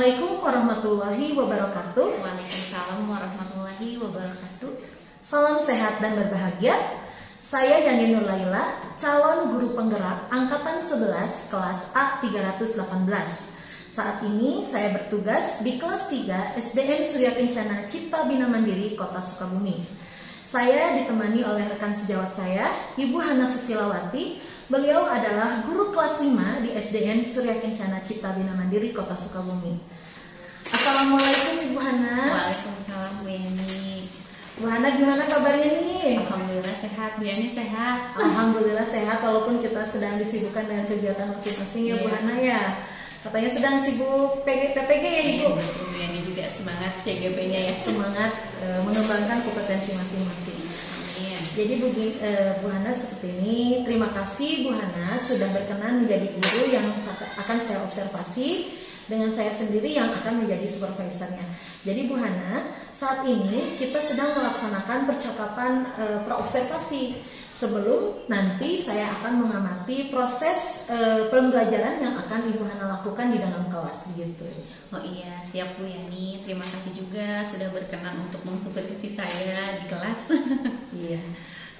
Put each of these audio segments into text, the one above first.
Assalamualaikum warahmatullahi wabarakatuh. Waalaikumsalam warahmatullahi wabarakatuh. Salam sehat dan berbahagia. Saya Yani Nur Laila, calon guru penggerak Angkatan 11 kelas A 318. Saat ini saya bertugas di kelas 3 SDN Surya Kencana Cipta Bina Mandiri, Kota Sukabumi. Saya ditemani oleh rekan sejawat saya, Ibu Hana Susilawati. Beliau adalah guru kelas 5 di SDN Surya Kencana Cipta Bina Mandiri, Kota Sukabumi. Assalamualaikum Ibu Hana. Waalaikumsalam Bu Yani. Bu Hana, gimana kabarnya nih? Alhamdulillah sehat, Bu Yani sehat. Alhamdulillah sehat walaupun kita sedang disibukkan dengan kegiatan masing-masing ya Bu Hana ya. Katanya sedang sibuk PPG ya Ibu. Betul, Bu Yani juga semangat CGP-nya ya. Semangat mengembangkan kompetensi masing-masing. Jadi Bu Hana seperti ini. Terima kasih Bu Hana sudah berkenan menjadi guru yang akan saya observasi dengan saya sendiri yang akan menjadi supervisornya. Jadi Bu Hana, saat ini kita sedang melaksanakan percakapan praobservasi sebelum nanti saya akan mengamati proses pembelajaran yang akan Ibu Hana lakukan di dalam kelas begitu. Oh iya, siap Bu Yani. Terima kasih juga sudah berkenan untuk mensupervisi saya di kelas. Iya,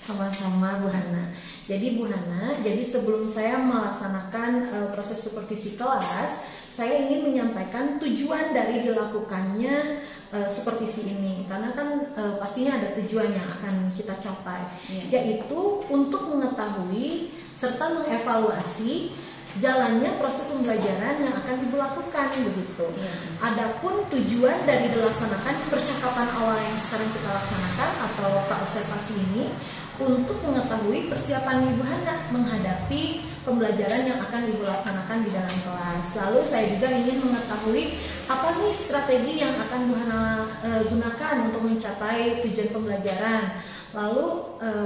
sama-sama Bu Hana. Jadi Bu Hana, jadi sebelum saya melaksanakan proses supervisi kelas, saya ingin menyampaikan tujuan dari dilakukannya supervisi ini, karena kan pastinya ada tujuan yang akan kita capai, yaitu untuk mengetahui serta mengevaluasi jalannya proses pembelajaran yang akan Ibu lakukan begitu. Adapun tujuan dari dilaksanakan percakapan awal yang sekarang kita laksanakan atau praobservasi ini untuk mengetahui persiapan Ibu Hana menghadapi pembelajaran yang akan Ibu laksanakan di dalam kelas. Lalu saya juga ingin mengetahui apa nih strategi yang akan Bu Hana gunakan untuk mencapai tujuan pembelajaran. Lalu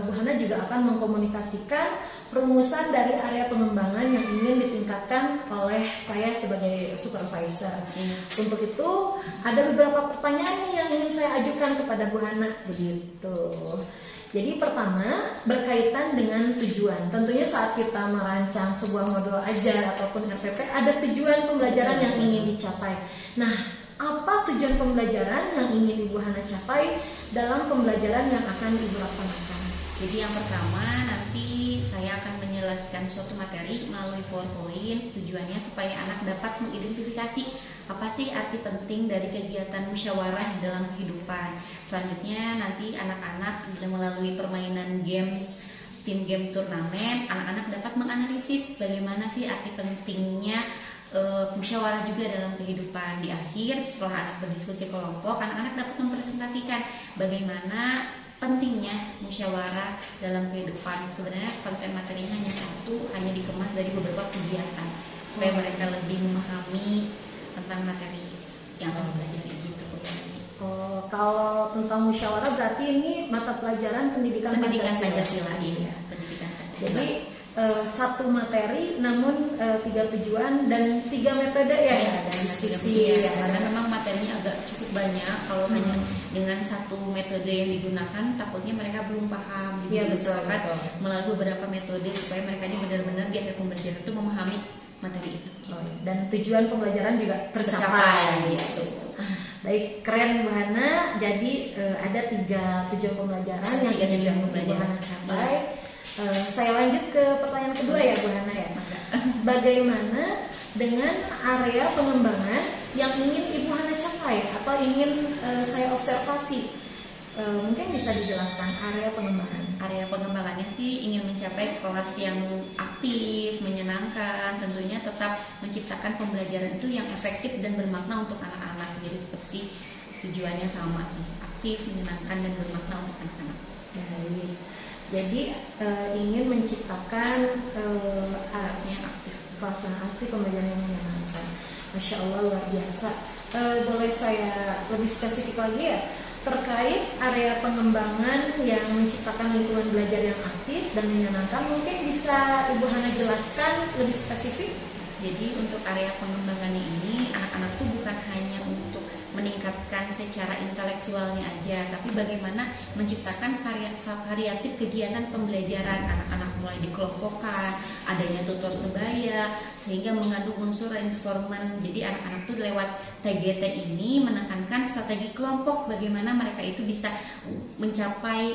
Bu Hana juga akan mengkomunikasikan perumusan dari area pengembangan yang ingin ditingkatkan oleh saya sebagai supervisor. Untuk itu ada beberapa pertanyaan nih yang ingin saya ajukan kepada Bu Hana begitu. Jadi pertama berkaitan dengan tujuan. Tentunya saat kita merancang sebuah modul ajar ataupun RPP ada tujuan pembelajaran yang ingin dicapai. Nah, apa tujuan pembelajaran yang ingin Ibu Hana capai dalam pembelajaran yang akan Ibu laksanakan? Jadi yang pertama nanti saya akan menjelaskan suatu materi melalui PowerPoint. Tujuannya supaya anak dapat mengidentifikasi apa sih arti penting dari kegiatan musyawarah dalam kehidupan. Selanjutnya nanti anak-anak melalui permainan games, tim game turnamen, anak-anak dapat menganalisis bagaimana sih arti pentingnya musyawarah juga dalam kehidupan. Di akhir setelah anak berdiskusi kelompok, anak-anak dapat mempresentasikan bagaimana pentingnya musyawarah dalam kehidupan. Sebenarnya konten materinya hanya satu, hanya dikemas dari beberapa kegiatan supaya mereka lebih memahami tentang materi yang akan dipelajari gitu. Oh, kalau tentang musyawarah berarti ini mata pelajaran pendidikan Pancasila. Iya, pendidikan Pancasila. Jadi satu materi namun 3 tujuan dan 3 metode ya, dan diskusi ya, karena memang materinya agak cukup banyak. Kalau hanya dengan satu metode yang digunakan takutnya mereka belum paham. Iya, betul. Melalui beberapa metode supaya mereka ini benar-benar di akhir pembelajaran itu memahami materi itu. Dan tujuan pembelajaran juga tercapai gitu. Baik, keren Bu Hana. Jadi ada 3 tujuan pembelajaran yang ingin Bu Hana capai. Saya lanjut ke pertanyaan kedua ya Bu Hana ya. Bagaimana dengan area pengembangan yang ingin Ibu Hana capai atau ingin saya observasi? Mungkin bisa dijelaskan area pengembangan. Area pengembangannya sih ingin mencapai kelas yang aktif, menyenangkan, tentunya tetap menciptakan pembelajaran itu yang efektif dan bermakna untuk anak-anak. Jadi tetap sih tujuannya sama sih, aktif, menyenangkan dan bermakna untuk anak-anak. Baik. Jadi ingin menciptakan kelas yang aktif, pembelajaran yang menyenangkan. Masya Allah, luar biasa. Boleh saya lebih spesifik lagi ya terkait area pengembangan yang menciptakan lingkungan belajar yang aktif dan menyenangkan? Mungkin bisa Ibu Hana jelaskan lebih spesifik? Jadi untuk area pengembangannya ini anak-anak tuh bukan hanya untuk meningkatkan secara intelektualnya aja, tapi bagaimana menciptakan variatif kegiatan pembelajaran. Anak-anak mulai dikelompokkan, adanya tutor sebaya, sehingga mengandung unsur reinforcement. Jadi anak-anak tuh lewat TGT ini menekankan strategi kelompok, bagaimana mereka itu bisa mencapai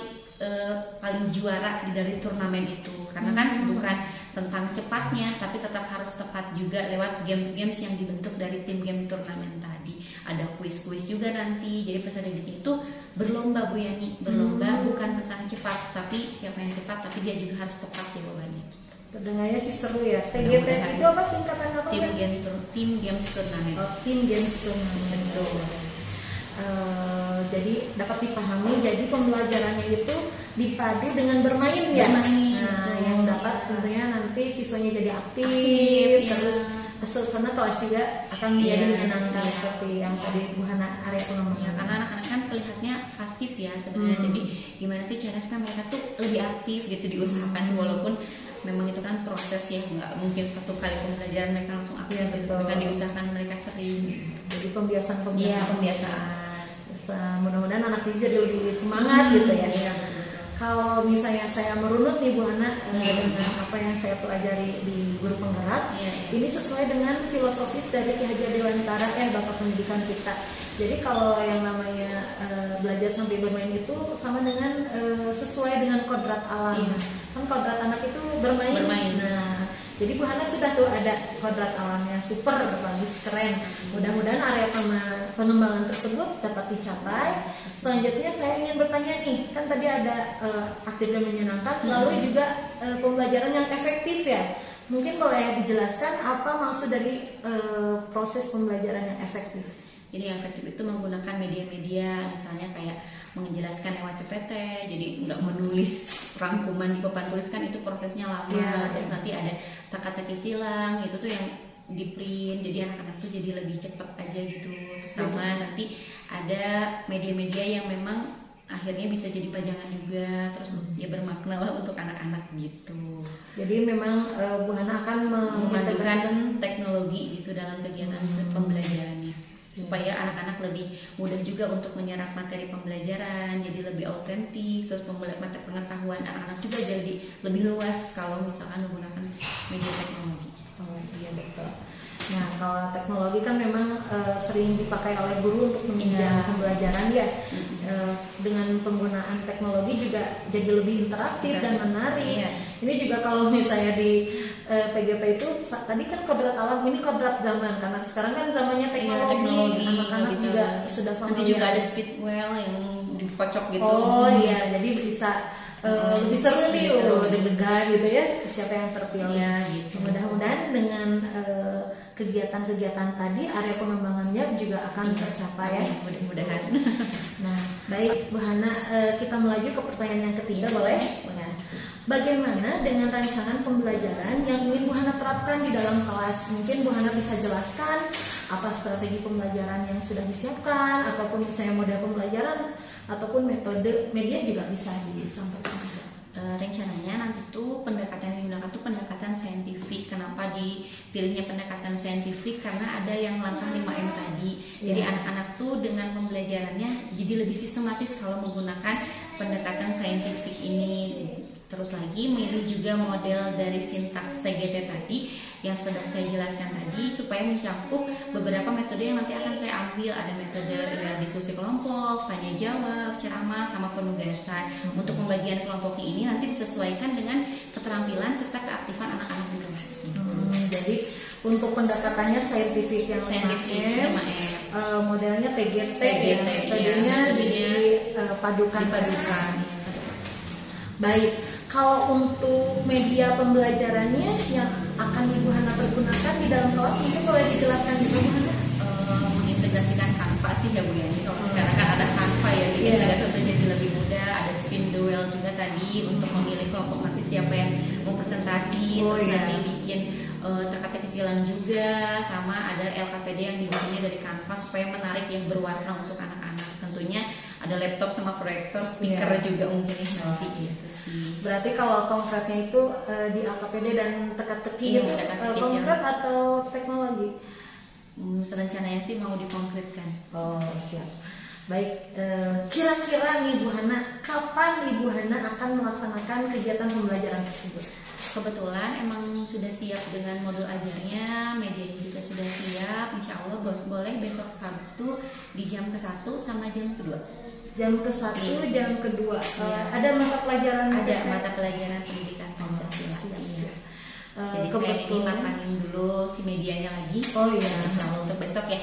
paling juara dari turnamen itu, karena kan bukan tentang cepatnya, tapi tetap harus tepat juga lewat games-games yang dibentuk dari tim game turnamen tadi. Ada kuis-kuis juga nanti, jadi peserta didik itu berlomba Bu Yani, berlomba bukan tentang cepat, tapi siapa yang cepat, tapi dia juga harus tepat jawabannya. Terdengarnya sih seru ya. TGT itu apa, singkatan apa? Tim games turnamen. Oh, tim games turnamen. Betul. Jadi dapat dipahami, jadi pembelajarannya itu dipadu dengan bermain ya. Nah, yang dapat tentunya nanti siswanya jadi aktif, terus suasana kelas juga akan menjadi menyenangkan seperti yang tadi Bu Hana area pengembangan. Ya, karena anak-anak kan kelihatannya pasif ya sebenarnya. Jadi gimana sih caranya mereka tuh lebih aktif gitu, diusahakan walaupun memang itu kan proses ya, nggak mungkin satu kali pembelajaran mereka langsung aktif gitu, kan diusahakan mereka sering. Jadi pembiasaan. Mudah-mudahan anak ini jadi lebih semangat gitu ya. Kalau misalnya saya merunut nih Bu Hana dengan apa yang saya pelajari di guru penggerak, ini sesuai dengan filosofis dari Ki Hajar Dewantara Bapak Pendidikan kita. Jadi kalau yang namanya belajar sambil bermain itu sama dengan sesuai dengan kodrat alam. Kan kodrat anak itu bermain. Nah, jadi Bu Hana sudah tuh ada kodrat alamnya, super bagus, keren. Mudah-mudahan area pengembangan tersebut dapat dicapai. Selanjutnya saya ingin bertanya nih, kan tadi ada aktif dan menyenangkan, lalu juga pembelajaran yang efektif ya. Mungkin boleh dijelaskan apa maksud dari proses pembelajaran yang efektif? Jadi yang efektif itu menggunakan media-media, misalnya kayak menjelaskan lewat PPT, jadi nggak menulis rangkuman di papan tulis, kan itu prosesnya lama. Terus nanti ada teka-teki silang, itu tuh yang di print, jadi anak-anak tuh jadi lebih cepat aja gitu. Terus sama nanti ada media-media yang memang akhirnya bisa jadi pajangan juga, terus ya bermakna lah untuk anak-anak gitu. Jadi memang Bu Hana akan mengintegrasikan teknologi gitu dalam kegiatan pembelajarannya, supaya anak-anak lebih mudah juga untuk menyerap materi pembelajaran, jadi lebih autentik. Terus materi pengetahuan anak-anak juga jadi lebih luas kalau misalkan menggunakan media teknologi. Oh iya, betul. Nah, kalau teknologi kan memang sering dipakai oleh guru untuk menunjang pembelajaran ya. Dengan penggunaan teknologi juga jadi lebih interaktif dan menarik. Ini juga kalau misalnya di PGP itu tadi kan kodrat alam, ini kodrat zaman, karena sekarang kan zamannya teknologi. Anak-anak juga sudah familiar. Nanti juga ada speedwell yang dikocok gitu. Oh iya, jadi bisa lebih seru nih, deg-degan gitu ya, siapa yang terpilih. Gitu. Mudah-mudahan dengan kegiatan-kegiatan tadi area pengembangannya juga akan tercapai ya. Mudah-mudahan. Nah, baik Bu Hana, kita melaju ke pertanyaan yang ketiga, boleh? Bagaimana dengan rancangan pembelajaran yang ingin Bu Hana terapkan di dalam kelas? Mungkin Bu Hana bisa jelaskan apa strategi pembelajaran yang sudah disiapkan, ataupun misalnya model pembelajaran, ataupun metode media juga bisa disampaikan. Rencananya nanti tuh pendekatan yang digunakan tuh pendekatan saintifik. Kenapa dipilihnya pendekatan saintifik? Karena ada yang langkah 5M tadi. Jadi anak-anak tuh dengan pembelajarannya jadi lebih sistematis kalau menggunakan pendekatan saintifik ini. Terus lagi milih juga model dari sintaks TGT tadi yang sedang saya jelaskan tadi, supaya mencakup beberapa metode yang nanti akan saya ambil. Ada metode diskusi kelompok, tanya jawab, ceramah, sama penugasan. Untuk pembagian kelompok ini nanti disesuaikan dengan keterampilan serta keaktifan anak-anak di kelas. Jadi untuk pendekatannya saintifik yang 5M, modelnya TGT ya, metodenya dipadukan. Baik. Kalau untuk media pembelajarannya yang akan Ibu Hana pergunakan di dalam kelas, mungkin boleh dijelaskan juga Bu Hana? Mengintegrasikan Canva sih ya Bu Yani. Kalau sekarang kan ada Canva ya, jadi segala sesuatu jadi lebih mudah. Ada spin duel juga tadi untuk memilih kelompok nanti siapa yang mau presentasi, terus nanti bikin teka-teki silang juga, sama ada LKPD yang dibikinnya dari Canva supaya menarik yang berwarna untuk anak-anak. Tentunya ada laptop sama proyektor, speaker juga mungkin nanti gitu sih. Berarti kalau konkretnya itu di LKPD dan teka-teki itu konkret atau teknologi? rencananya sih mau dikonkretkan. Oh, siap. Baik, kira-kira nih Bu Hana, kapan Ibu Hana akan melaksanakan kegiatan pembelajaran tersebut? Kebetulan emang sudah siap dengan modul ajarnya, medianya juga sudah siap. Insya Allah boleh besok Sabtu di jam ke-1 sama jam ke-2. Jam ke-1, jam ke-2. Ada mata pelajaran? Ada mata pelajaran pendidikan Pancasila. Jadi saya ini matangin dulu si medianya lagi. Oh iya. Insya Allah untuk besok ya.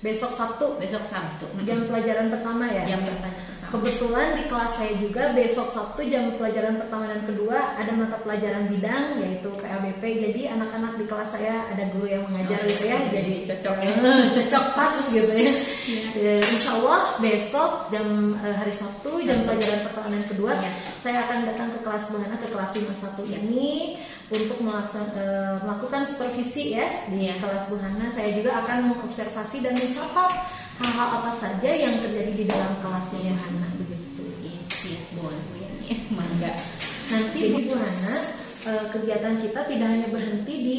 Besok Sabtu? Besok Sabtu. Jam pelajaran pertama ya? Jam pertama. Kebetulan di kelas saya juga besok Sabtu jam pelajaran pertama dan kedua ada mata pelajaran bidang yaitu PABP. Jadi anak-anak di kelas saya ada guru yang mengajar gitu ya. Jadi cocok ya. Cocok pas gitu ya. Insya Allah besok jam hari Sabtu jam pelajaran pertama dan kedua saya akan datang ke kelas Bu Hana, ke kelas 51 ini untuk melakukan supervisi ya di kelas Bu Hana. Saya juga akan mengobservasi dan mencatat hal-hal apa saja yang terjadi di dalam kelasnya Bu Hana begitu. Iya, boleh Bu ya. Mangga. Nanti Bu Hana, kegiatan kita tidak hanya berhenti di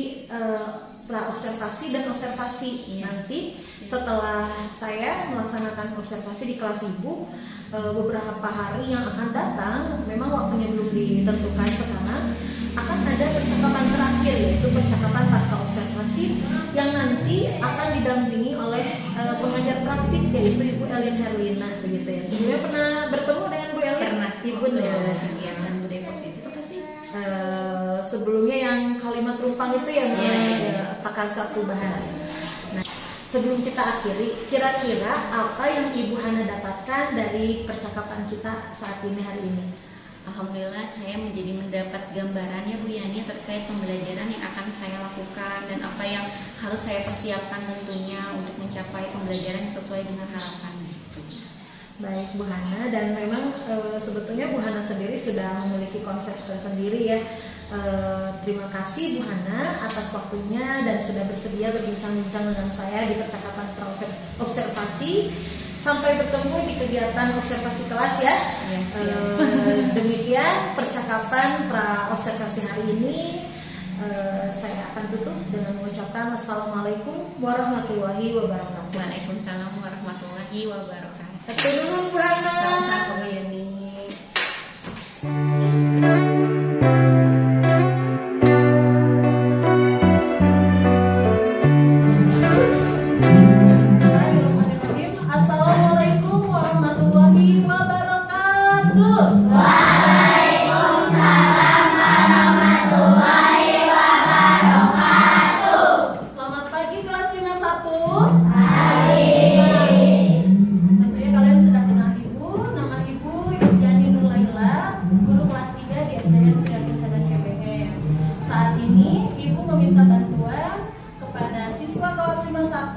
pra-observasi dan observasi. Nanti setelah saya melaksanakan observasi di kelas Ibu, beberapa hari yang akan datang, memang waktunya belum ditentukan sekarang, akan ada percakapan terakhir yaitu percakapan pasca observasi yang nanti akan didampingi oleh pengajar praktik yaitu Ibu Elin Herlina begitu ya. Sebelumnya pernah bertemu dengan Bu Elin? Pernah. Ibu ya. Kegiatan budaya positif apa sih? Sebelumnya yang kalimat rumpang itu ya, pakar satu bahasa. Nah, sebelum kita akhiri, kira-kira apa yang Ibu Hana dapatkan dari percakapan kita saat ini hari ini? Alhamdulillah saya mendapat gambarannya Bu Yani terkait pembelajaran yang akan saya lakukan dan apa yang harus saya persiapkan tentunya untuk mencapai pembelajaran yang sesuai dengan harapan. Baik Bu Hana, dan memang sebetulnya Bu Hana sendiri sudah memiliki konsep tersendiri ya. Terima kasih Bu Hana atas waktunya dan sudah bersedia berbincang-bincang dengan saya di percakapan observasi. Sampai bertemu di kegiatan observasi kelas ya. Demikian percakapan pra-observasi hari ini. Saya akan tutup dengan mengucapkan Wassalamualaikum warahmatullahi wabarakatuh. Waalaikumsalam warahmatullahi wabarakatuh. Terima Bu Hana. Sama-sama Bu Yani.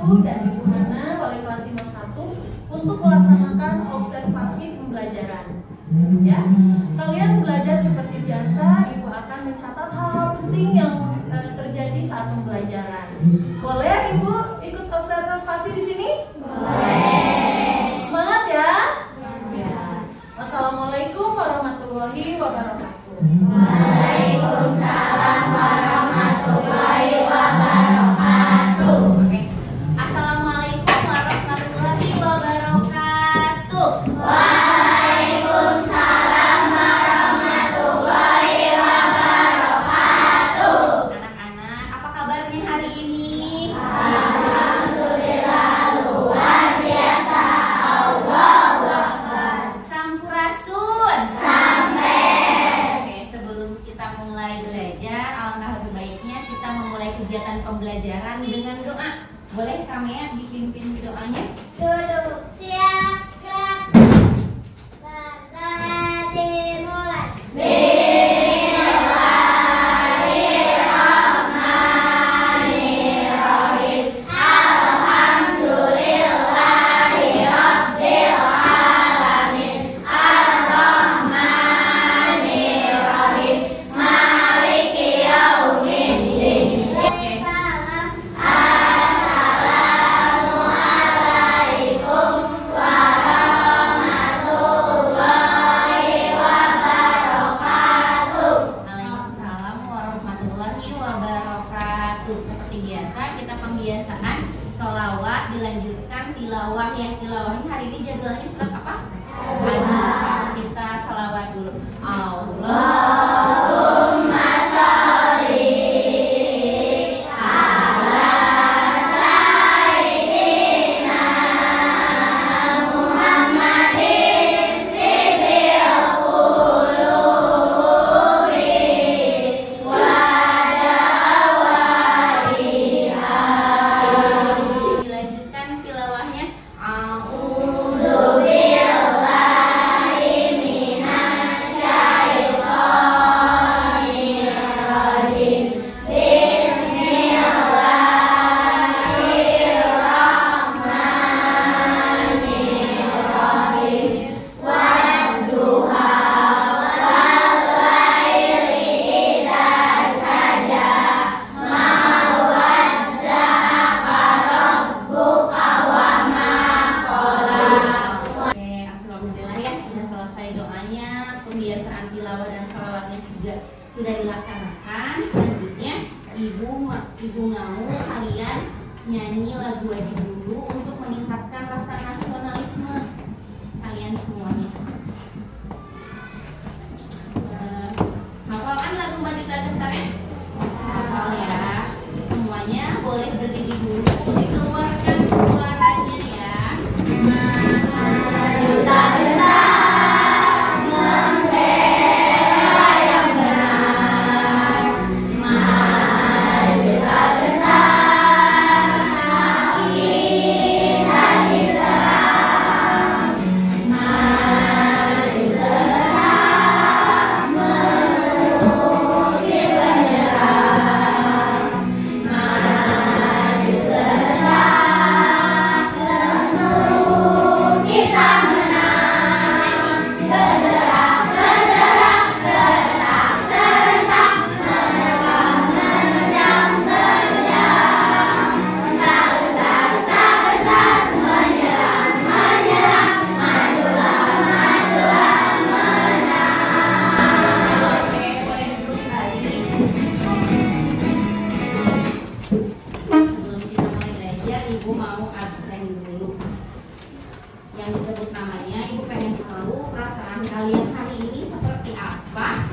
Dan Ibu Hana, wali kelas 51 untuk melaksanakan observasi pembelajaran. Ya, kalian belajar seperti biasa. Ibu akan mencatat hal-hal penting yang terjadi saat pembelajaran. Boleh Ibu ikut observasi di sini? Boleh. Semangat ya. Wassalamualaikum warahmatullahi wabarakatuh. Waalaikumsalam warahmatullahi wabarakatuh. Assalamualaikum warahmatullahi wabarakatuh. Waalaikumsalam warahmatullahi wabarakatuh. Anak-anak, apa kabarnya hari ini? Alhamdulillah luar biasa. Allahu Akbar. Sampurasun. Sampai. Oke, sebelum kita mulai belajar, alangkah lebih baiknya kita memulai kegiatan pembelajaran dengan doa. Boleh kami ya dipimpin doanya? Duduk siap gerak. Pertama dimulai. Bismillahirrahmanirrahim. Alhamdulillahi rabbil alamin. Ar-Rahmanirrahim. Maliki yaumiddin. Salam. Assalamu dulu. Allah. Allahumma sholli ala sayyidina Muhammadin tibil qulubi wa dawaiha. Dilanjutkan tilawahnya. A'udzu billahi minasyaitonir rajim. Bismillahirrahmanirrahim. Wadduha wal laili idza saja. Ma wadda'aka rabbuka wa ma qala. Oke, alhamdulillah ya sudah selesai doanya, pembiasaan tilawah dan sholawatnya juga sudah dilaksanakan. Selanjutnya ibu mau kalian nyanyi lagu wajib dulu untuk meningkatkan rasa nasionalisme kalian semuanya. Hafal kan lagu Balita Gentar ya? Hafal ya. Semuanya boleh berdiri dulu, dikeluarkan suaranya ya. Juta gentar membela yang benar. Majulah gentar kita diserang. Maju serentak mengusir menyerang. Maju serentak tentu kita menang. Bergerak, bergerak, serentak, serentak, menerkam, menerjang, terjang. Tak gentar, tak gentar, menyerang, menyerang, majulah, majulah, menang. Oke, boleh duduk kali. Sebelum kita mulai belajar, ibu mau absen dulu. Yang disebut namanya, ibu pengen tahu perasaan kalian hari ini seperti apa.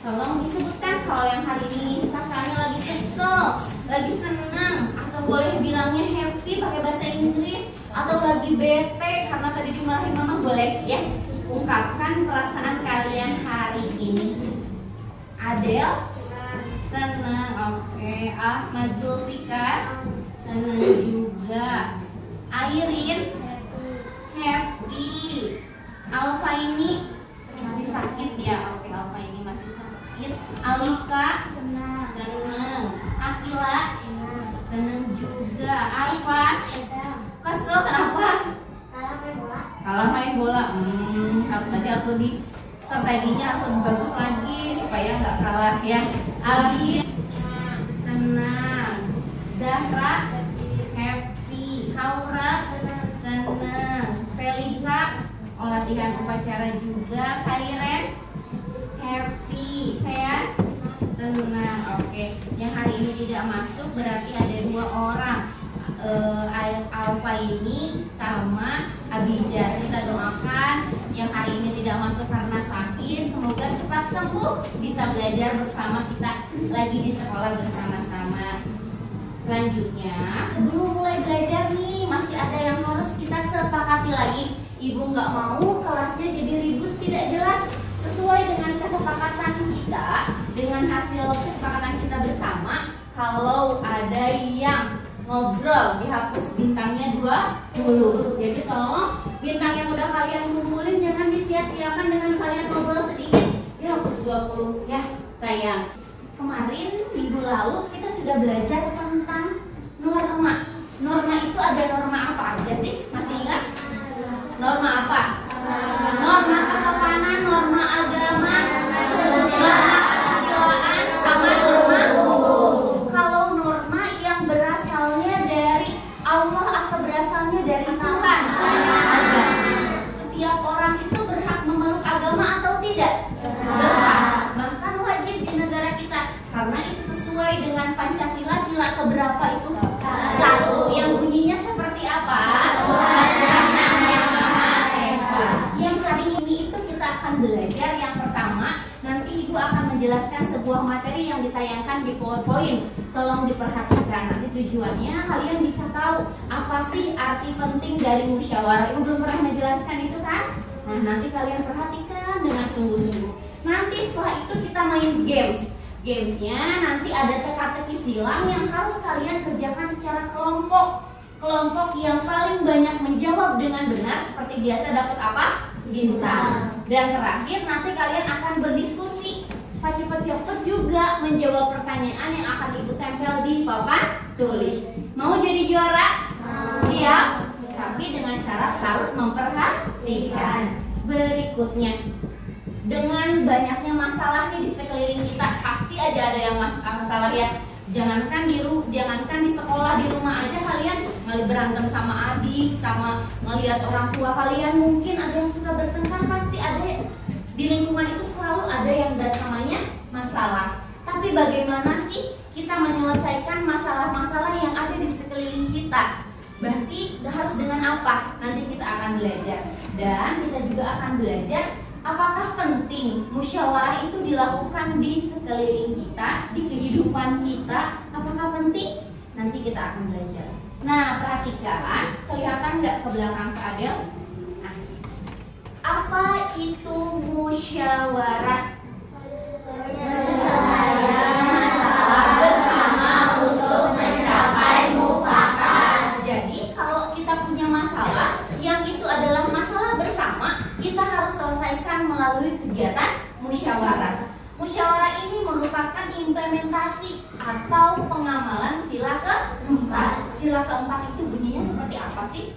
Tolong disebutkan kalau yang hari ini perasaannya lagi kesel, lagi senang, atau boleh bilangnya happy pakai bahasa Inggris, atau lagi bete karena tadi dimarahin mama, boleh ya. Ungkapkan perasaan kalian hari ini. Adel? Senang, oke. Ahmad Zulfikar? Senang juga. Airin? Happy. Alfa ini masih sakit ya? Oke, Alfa ini masih sakit. Alika? Senang, Senang. Akila? senang, Senang juga. Arfan? senang. Kesel kenapa? Kalah main bola. Kalah main bola. Tadi harus lebih strateginya harus lebih bagus lagi supaya nggak kalah ya. Aldi? Senang. Zahra? Happy. Haura? Senang. Felisa? Latihan upacara juga. Kairen? Happy. Saya? Senang. Oke. Yang hari ini tidak masuk berarti ada 2 orang. Alfa ini sama Abijah. Kita doakan yang hari ini tidak masuk karena sakit, semoga cepat sembuh, bisa belajar bersama kita lagi di sekolah bersama-sama. Selanjutnya, sebelum mulai belajar nih, masih ada yang harus kita sepakati lagi. Ibu nggak mau kelasnya jadi ribut tidak jelas. Sesuai dengan kesepakatan kita, dengan hasil kesepakatan kita bersama, kalau ada yang ngobrol dihapus bintangnya 20. Jadi tolong bintang yang udah kalian kumpulin jangan disia-siakan dengan kalian ngobrol sedikit dihapus 20 ya sayang. Kemarin minggu lalu kita sudah belajar tentang norma. Norma itu ada norma apa aja sih? Masih ingat? Norma apa? Norma kesopanan, norma agama, norma kesusilaan, sama norma hukum. Kalau norma yang berasalnya dari Allah atau berasalnya dari Tuhan, agama. Setiap orang itu berhak memeluk agama atau tidak? Berhak. Bahkan wajib di negara kita karena itu sesuai dengan Pancasila. Sila keberapa itu? 1. Yang bunyinya seperti apa? Tuhan yang Maha Esa. Yang hari ini itu kita akan belajar yang pertama, nanti Ibu akan menjelaskan sebuah materi yang ditayangkan di PowerPoint. Tolong diperhatikan, nanti tujuannya kalian bisa tahu apa sih arti penting dari musyawarah. Ibu belum pernah menjelaskan itu kan? Nah, nanti kalian perhatikan dengan sungguh-sungguh. Nanti setelah itu kita main games. Gamesnya nanti ada teka-teki silang yang harus kalian kerjakan secara kelompok. Kelompok yang paling banyak menjawab dengan benar seperti biasa dapat apa? Bintang. Dan terakhir nanti kalian akan berdiskusi. Cepat-cepat juga menjawab pertanyaan yang akan Ibu tempel di papan tulis. Mau jadi juara? Siap? Tapi dengan syarat harus memperhatikan. Berikutnya, dengan banyaknya masalah nih di sekeliling kita, pasti aja ada yang masalah ya. Jangankan di sekolah, di rumah aja kalian berantem sama adik, sama melihat orang tua kalian, mungkin ada yang suka bertengkar, pasti ada di lingkungan itu selalu ada yang namanya masalah. Tapi bagaimana sih kita menyelesaikan masalah-masalah yang ada di sekeliling kita? Berarti harus dengan apa? Nanti kita akan belajar. Dan kita juga akan belajar apakah penting musyawarah itu dilakukan di sekeliling kita, di kehidupan kita? Apakah penting? Nanti kita akan belajar. Nah, perhatikan, kelihatan nggak ke belakang Kak Adel? Nah, apa itu musyawarah? Masalah bersama untuk mencapai mufakat. Jadi, kalau kita punya masalah, yang itu adalah masalah bersama, kita harus selesaikan melalui kegiatan musyawarah. Musyawarah ini merupakan implementasi atau pengamalan sila keempat. Sila keempat itu bunyinya seperti apa sih?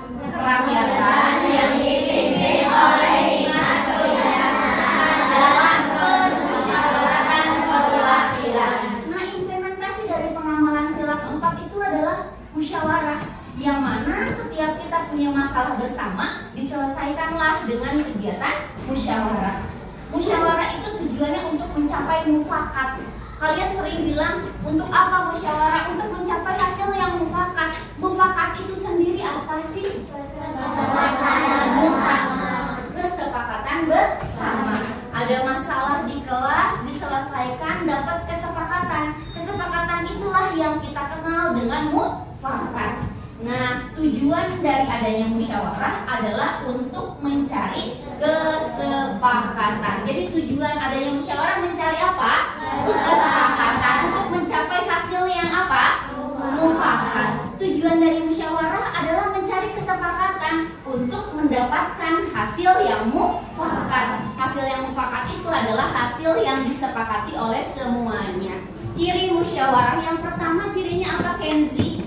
Kerakyatan yang dipimpin oleh hikmat kebijaksanaan dalam permusyawaratan perwakilan. Nah, implementasi dari pengamalan sila keempat itu adalah musyawarah, yang mana setiap kita punya masalah bersama diselesaikanlah dengan kegiatan musyawarah. Musyawarah itu tujuannya untuk mencapai mufakat. Kalian sering bilang, untuk apa musyawarah? Untuk mencapai hasil yang mufakat. Mufakat itu sendiri apa sih? Kesepakatan bersama. Kesepakatan bersama. Ada masalah di kelas, diselesaikan, dapat kesepakatan. Kesepakatan itulah yang kita kenal dengan mufakat. Nah, tujuan dari adanya musyawarah adalah untuk mencari kesepakatan. Jadi tujuan adanya musyawarah mencari apa? Kesepakatan. Untuk mencapai hasil yang apa? Mufakat. Tujuan dari musyawarah adalah mencari kesepakatan untuk mendapatkan hasil yang mufakat. Hasil yang mufakat itu adalah hasil yang disepakati oleh semuanya. Ciri musyawarah yang pertama, cirinya apa, Kenzi?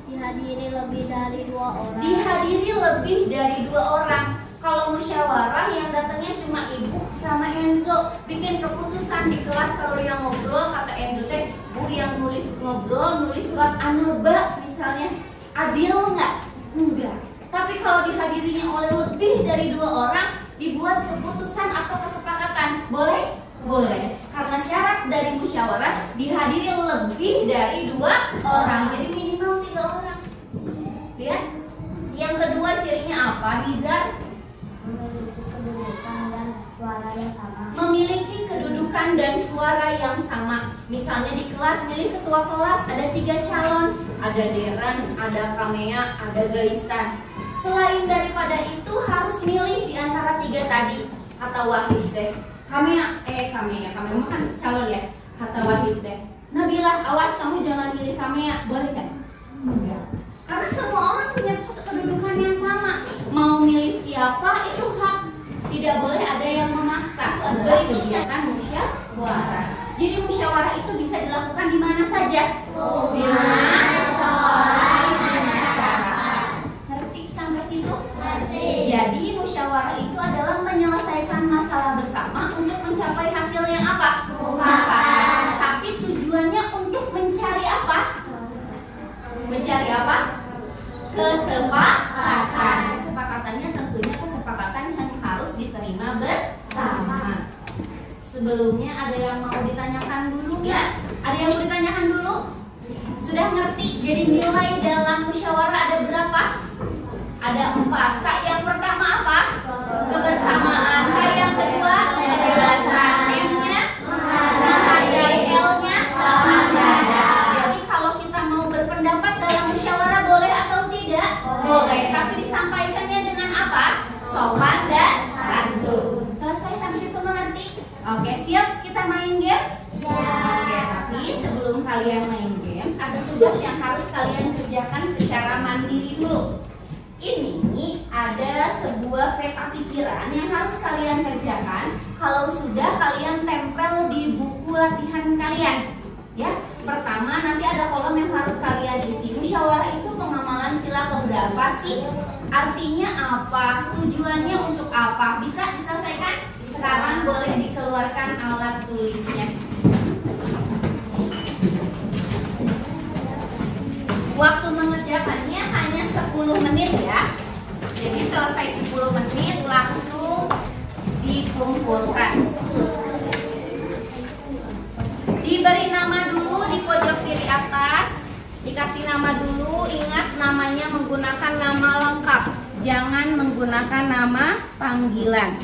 Dihadiri lebih dari 2 orang. Dihadiri lebih dari 2 orang. Kalau musyawarah yang datangnya cuma Ibu sama Enzo, bikin keputusan di kelas. Kalau yang ngobrol, kata Enzo teh, Bu yang nulis surat anaba misalnya, adil nggak? Enggak. Tapi kalau dihadirinya oleh lebih dari 2 orang, dibuat keputusan atau kesepakatan, boleh? Boleh. Karena syarat dari musyawarah dihadiri lebih dari 2 orang. Jadi minimal 3 orang. Lihat. Yang kedua cirinya apa, Nizar? Memiliki kedudukan dan suara yang sama. Memiliki kedudukan dan suara yang sama. Misalnya di kelas, milih ketua kelas, ada 3 calon. Ada Deren, ada Kamea, ada Gaisan. Selain daripada itu harus milih di antara 3 tadi. Kata Wahid teh, Kamea kan calon ya. Kata Wahid teh, Nabila, awas kamu jangan milih Kamea, boleh kan? Enggak. Karena semua orang punya kedudukan yang sama. Mau milih siapa itu hak. Tidak boleh ada yang memaksa beri kegiatan musyawarah. Jadi musyawarah itu bisa dilakukan di mana saja. Di rumah, sekolah, di masyarakat. Ngerti sampai situ? Ngerti. Jadi musyawarah itu adalah menyelesaikan masalah bersama untuk mencapai hasil yang apa? Mufakat. Tapi tujuannya untuk mencari apa? Mencari apa? Kesepakatan. Kesepakatannya tentunya kesepakatan yang harus diterima bersama. Sebelumnya ada yang mau ditanyakan dulu nggak? Ada yang mau ditanyakan dulu? Sudah ngerti? Jadi nilai dalam musyawarah ada berapa? Ada 4. Kak yang pertama apa? Kebersamaan. Kak yang kedua? Oke, siap kita main games? Oke, tapi sebelum kalian main games, ada tugas yang harus kalian kerjakan secara mandiri dulu. Ini ada sebuah peta pikiran yang harus kalian kerjakan. Kalau sudah, kalian tempel di buku latihan kalian. Ya, pertama nanti ada kolom yang harus kalian isi. Musyawarah itu pengamalan sila keberapa sih? Artinya apa? Tujuannya untuk apa? Bisa diselesaikan? Sekarang boleh dikeluarkan alat tulisnya. Waktu mengerjakannya hanya 10 menit ya. Jadi selesai 10 menit langsung dikumpulkan. Diberi nama dulu di pojok kiri atas. Dikasih nama dulu, ingat namanya menggunakan nama lengkap. Jangan menggunakan nama panggilan.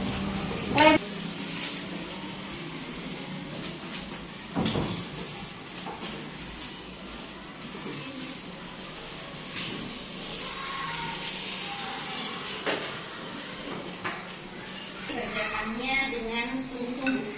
Kerjakannya dengan sungguh-sungguh.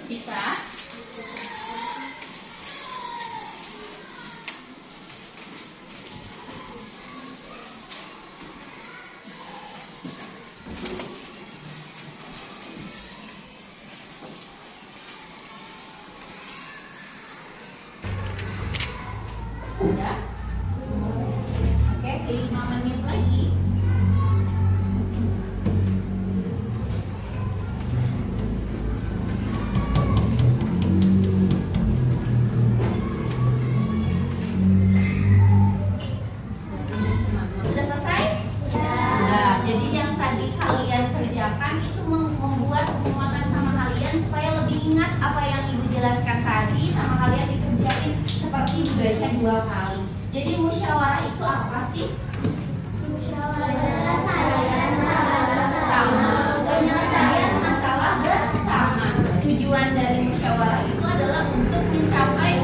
Bisa? Sudah? Oke, 5 menit lagi. Sudah selesai? Nah, jadi yang tadi kalian kerjakan itu membuat penguatan sama kalian supaya lebih ingat apa yang ibu jelaskan tadi sama kalian dikerjain seperti dibaca 2 kali. Jadi musyawarah itu apa sih? Sama penyelesaian masalah bersama. Tujuan dari musyawarah itu adalah untuk mencapai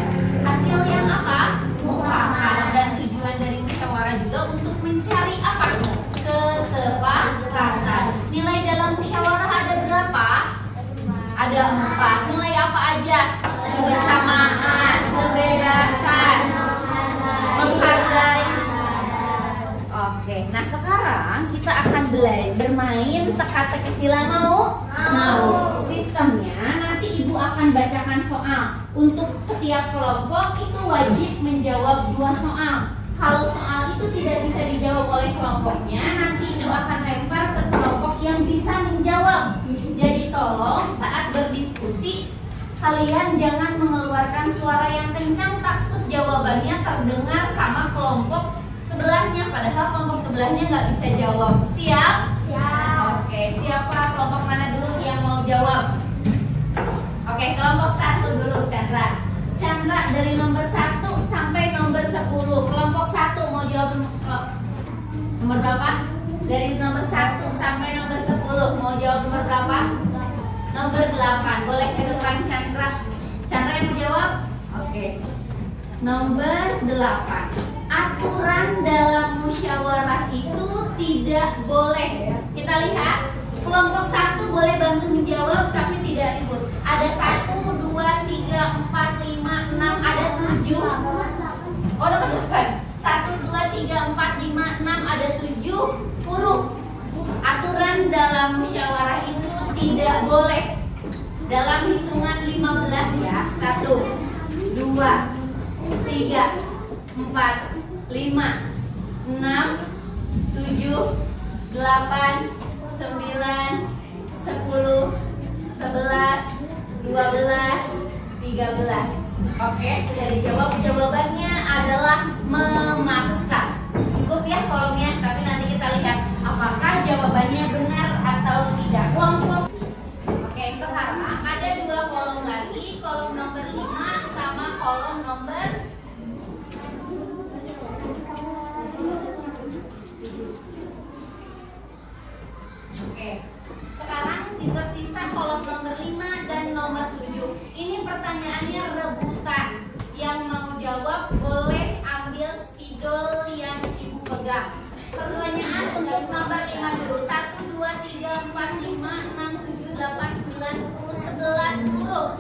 hasil yang apa? Mufakat. Dan tujuan dari musyawarah juga untuk mencari apa? Kesepakatan. Nilai dalam musyawarah ada berapa? Ada 4. Nilai apa aja? Kebersamaan, kebebasan, menghargai. Oke, nah sekarang kita akan bermain teka-teki sila mau? Mau. Sistemnya nanti ibu akan bacakan soal. Untuk setiap kelompok itu wajib menjawab 2 soal. Kalau soal itu tidak bisa dijawab oleh kelompoknya, nanti ibu akan lempar ke kelompok yang bisa menjawab. Jadi tolong saat berdiskusi kalian jangan mengeluarkan suara yang kencang, takut jawabannya terdengar sama kelompok sebelahnya, padahal kelompok sebelahnya nggak bisa jawab. Siap? Siap. Oke, siapa kelompok mana dulu yang mau jawab? Oke, kelompok 1 dulu, Chandra. Chandra dari nomor 1 sampai nomor 10. Kelompok 1 mau jawab nomor berapa? Dari nomor 1 sampai nomor 10 mau jawab nomor berapa? Nomor 8. Boleh ke depan Chandra. Chandra yang mau jawab? Oke. Nomor 8. Aturan dalam musyawarah itu tidak boleh. Kita lihat. Kelompok 1 boleh bantu menjawab tapi tidak ribut. Ada 1, 2, 3, 4, 5, 6, ada 7. Oh, nomor 8. 1, 2, 3, 4, 5, 6, ada 7 huruf. Aturan dalam musyawarah itu tidak boleh. Dalam hitungan 15 ya. 1, 2, 3, 4, 5, 6, 7, 8, 9, 10, 11, 12, 13. Oke, sudah dijawab. Jawabannya adalah memaksa. Cukup ya kolomnya, tapi nanti kita lihat apakah jawabannya benar atau tidak. Kelompok. Oke, sekarang ada 2 kolom lagi, kolom nomor 5 sama kolom nomor. Oke, sekarang tersisa kolom nomor 5 dan nomor 7. Ini pertanyaannya rebutan. Yang mau jawab boleh ambil spidol yang ibu pegang. Pertanyaan untuk nomor 5 dulu. 1, 2, 3, 4, 5, 6, 7, 8, 9, 10, 11 huruf.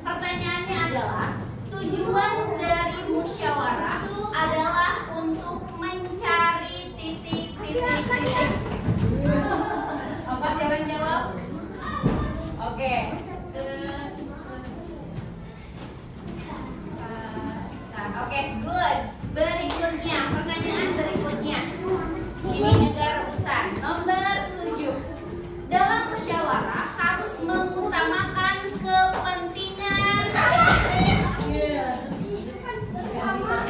Pertanyaannya adalah tujuan dari musyawarah adalah untuk mencari titik. Apa siapa yang jawab? Oke. Oke, good. Berikutnya, pertanyaan berikutnya. Ini juga rebutan. Nomor 7. Dalam musyawarah harus mengutamakan kepentingan. Kepentingan bersama.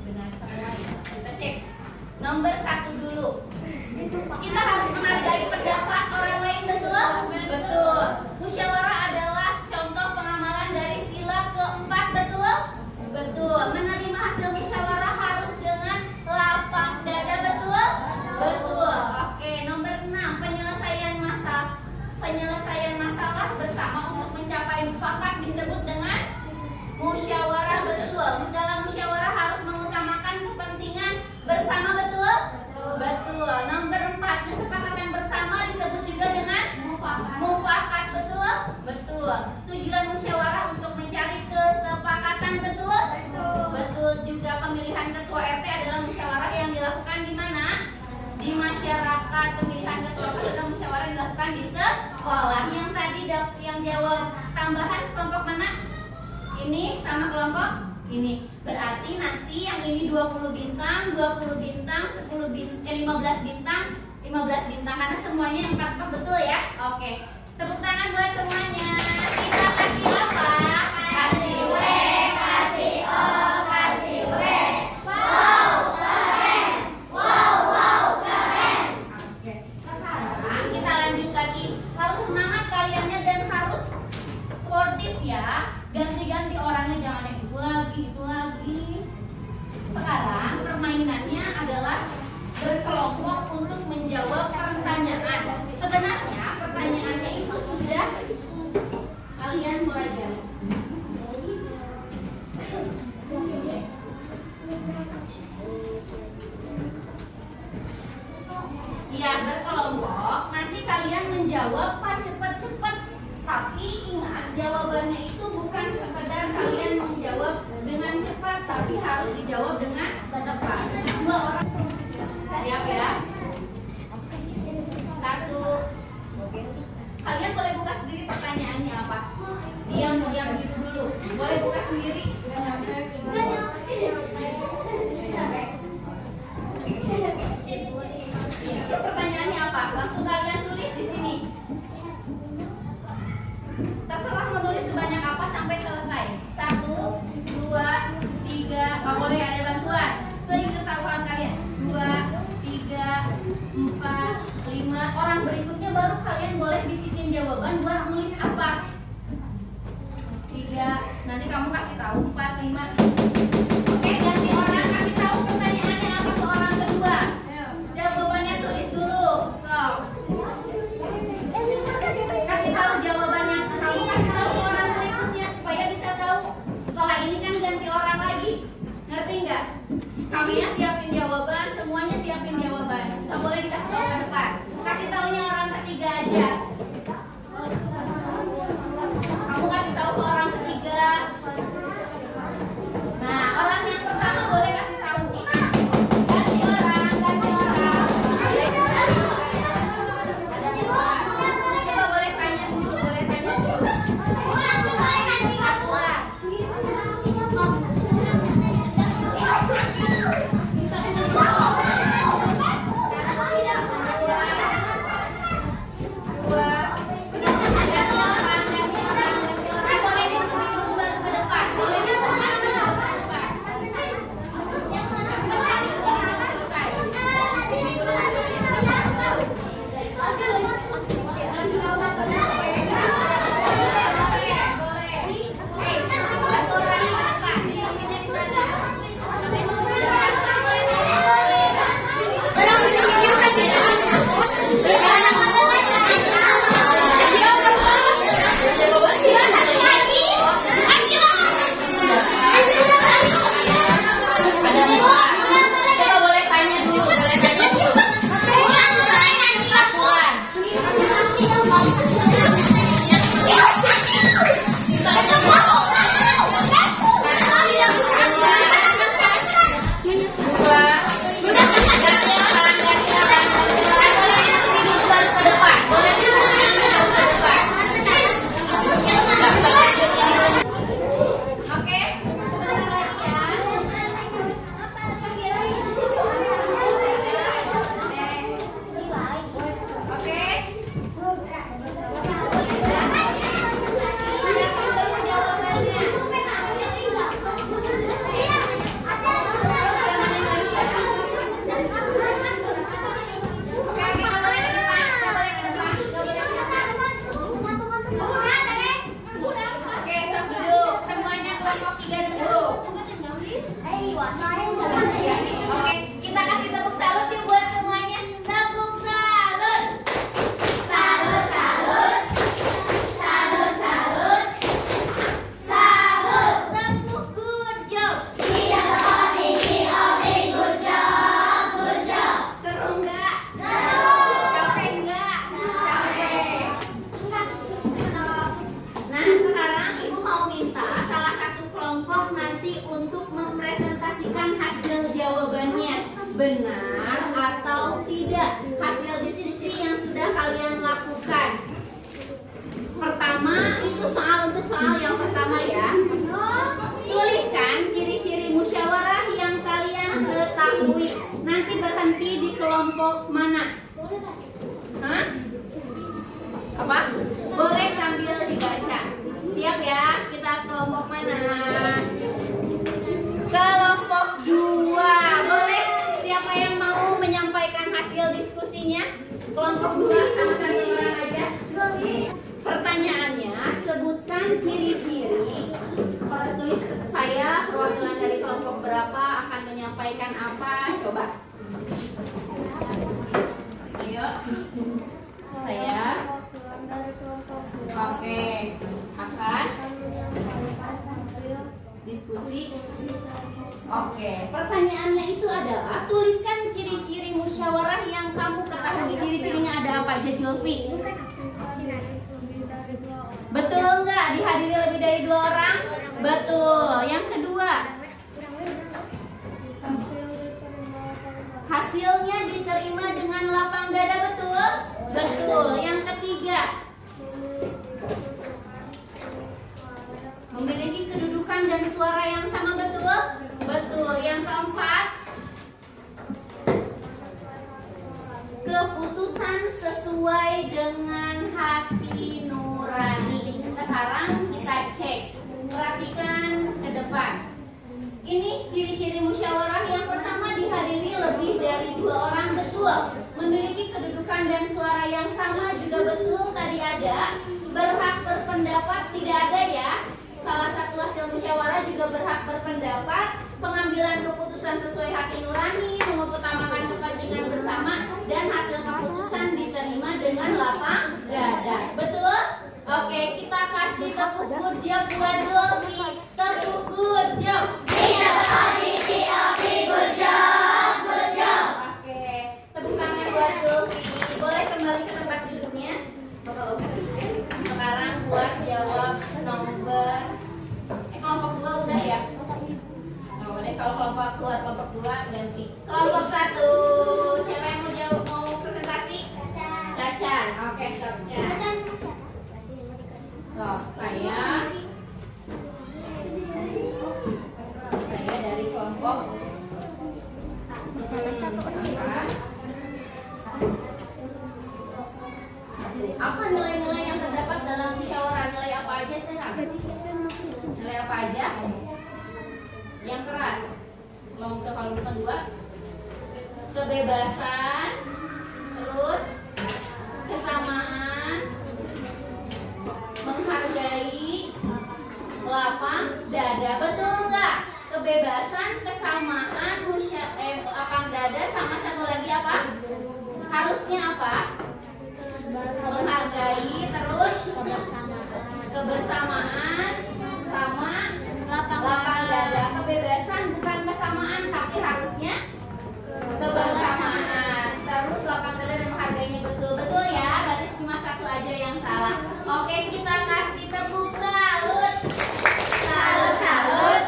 Benar semua ya. Kita cek. Nomor 1 dulu. Kita harus menghargai pendapat orang lain, betul? Betul. Musyawarah adalah contoh pengamalan dari sila keempat, betul? Betul. Menerima hasil musyawarah harus dengan lapang dada, betul? Betul. Oke, nomor 6, penyelesaian masalah bersama untuk mencapai mufakat disebut dengan musyawarah, betul. Dalam musyawarah harus mengutamakan kepentingan bersama, betul? Betul. Nomor 4, kesepakatan bersama disebut juga dengan mufakat, betul? Betul. Tujuan musyawarah untuk mencari kesepakatan, betul? Betul juga. Pemilihan ketua RT adalah musyawarah yang dilakukan di mana? Di masyarakat. Pemilihan ketua RT adalah musyawarah dilakukan di sekolah. Yang tadi yang jawab tambahan kelompok mana? Ini sama kelompok ini. Berarti nanti yang ini 20 bintang, 15 bintang, 15 bintang karena semuanya yang tepat, betul ya? Oke. Tepuk tangan buat semuanya. Kita kasih apa? Kasih W, kasih O, kasih W. Wow, keren. Wow, keren. Oke. Sekarang kita lanjut lagi. Harus semangat kaliannya dan harus sportif ya. Ganti-ganti orangnya, jangan yang itu lagi. Sekarang permainannya adalah berkelompok untuk menjawab pertanyaan. Sebenarnya pertanyaannya itu sudah kalian mulai jawab. Ya, berkelompok. Nanti kalian menjawab cepet-cepet. Tapi ingat, jawabannya itu bukan sekedar kalian menjawab dengan cepat, tapi harus dijawab dengan tepat. 2 orang. Siap ya? 1. Kalian boleh buka sendiri pertanyaannya apa? Yang biru dulu. Boleh buka sendiri? Pertanyaannya apa? Langsung kalian tulis di sini. Terserah menulis sebanyak apa sampai selesai. 1, 2, 3. Nggak boleh ada bantuan. Seketahuan kalian. 2, 3, 4, 5. Orang berikutnya baru kalian boleh bisikin jawaban buat nulis apa. 3. Nanti kamu kasih tahu. 4, 5. Oke, ganti orang kasih tahu pertanyaannya apa ke orang kedua. Jawabannya tulis dulu. So, kasih tahu jawabannya. Kamu kasih tahu ke orang berikutnya supaya bisa tahu. Setelah ini kan ganti orang lagi. Ngerti nggak? Kaminya siapin jawaban, semuanya siapin jawaban. Nggak boleh dikasih tahu ke depan. Kasih taunya orang ketiga aja. Kamu kasih tahu ke orang ketiga. Nah, orang yang pertama boleh kasih tahu. Ganti orang. Coba boleh tanya dulu, kelompok mana? Hah? Apa? Boleh sambil dibaca. Siap ya? Kita kelompok mana? Kelompok 2. Boleh? Siapa yang mau menyampaikan hasil diskusinya? Kelompok 2 sama satu orang aja. Pertanyaannya, sebutkan ciri-ciri. Tulis saya perwakilan dari kelompok berapa akan menyampaikan apa? Coba. Ayo. Saya. Oke. Akan diskusi. Oke. Pertanyaannya itu adalah tuliskan ciri-ciri musyawarah yang kamu ketahui. Ciri-cirinya ada apa aja, Julfi? Betul nggak? Dihadiri lebih dari 2 orang? Betul. Yang kedua, hasilnya diterima dengan lapang dada, betul? Betul. Yang ketiga, memiliki kedudukan dan suara yang sama, betul? Betul. Yang keempat, keputusan sesuai dengan hati nurani. Sekarang kita cek, perhatikan ke depan. Ini ciri-ciri musyawarah. Yang pertama, dihadiri lebih dari 2 orang, betul. Memiliki kedudukan dan suara yang sama juga betul, tadi ada. Berhak berpendapat tidak ada ya. Salah satu hasil musyawarah juga berhak berpendapat. Pengambilan keputusan sesuai hati nurani, mengutamakan kepentingan bersama, dan hasil keputusan diterima dengan lapang dada. Betul? Oke, kita kasih tepuk gurjab buat Zulfi. Tepuk gurjab. Oke, tepuk tangan buat Zulfi. Boleh kembali ke tempat duduknya. Sekarang buat jawab nomor kelompok 2 udah ya. Kalau kelompok 2 ganti. Kelompok 1. Siapa yang mau jawab, mau presentasi? Cacan. Oke, Cacan. So, saya dari kelompok 4. Apa nilai-nilai yang terdapat dalam musyawarah? Nilai apa aja, Chan? Nilai apa aja? Yang keras. Kalau kedua, kebebasan, terus kesamaan, menghargai, lapang dada. Betul nggak? Kebebasan, kesamaan, lapang dada, sama satu lagi apa? Harusnya apa? Menghargai, terus kebersamaan, sama lapang dada. Kebebasan bukan kesamaan, tapi harusnya kebersamaan. Terus lapang dada dan menghargainya, betul-betul ya. Berarti cuma satu aja yang salah. Oke, kita kasih tepuk salut. Salut, salut.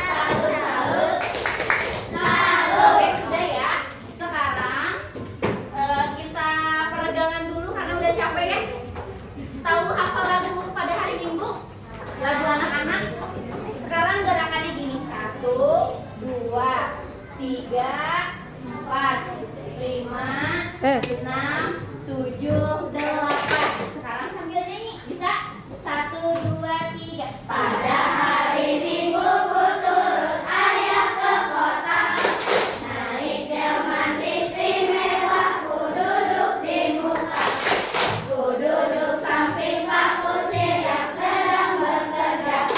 Salut, salut. Salut. Oke, sudah ya. Sekarang kita peregangan dulu karena udah capek ya. Tahu hafal lagu pada hari Minggu? Lagu anak-anak. Sekarang gerakannya gini. 1, 2, 3, 4, 5, 6, 7, 8. Sekarang sambil nyanyi. Bisa? 1, 2, 3. Pada hari Minggu ku turut ayah ke kota. Naik delman istimewa, ku duduk di muka. Ku duduk samping Pak Kusir yang sedang bekerja.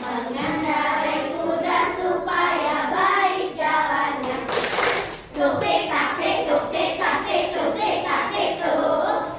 Mengendarai kuda supaya baik jalannya. Tuk tik tak tik tuk tik tak tik tuk tik tak tik tuk.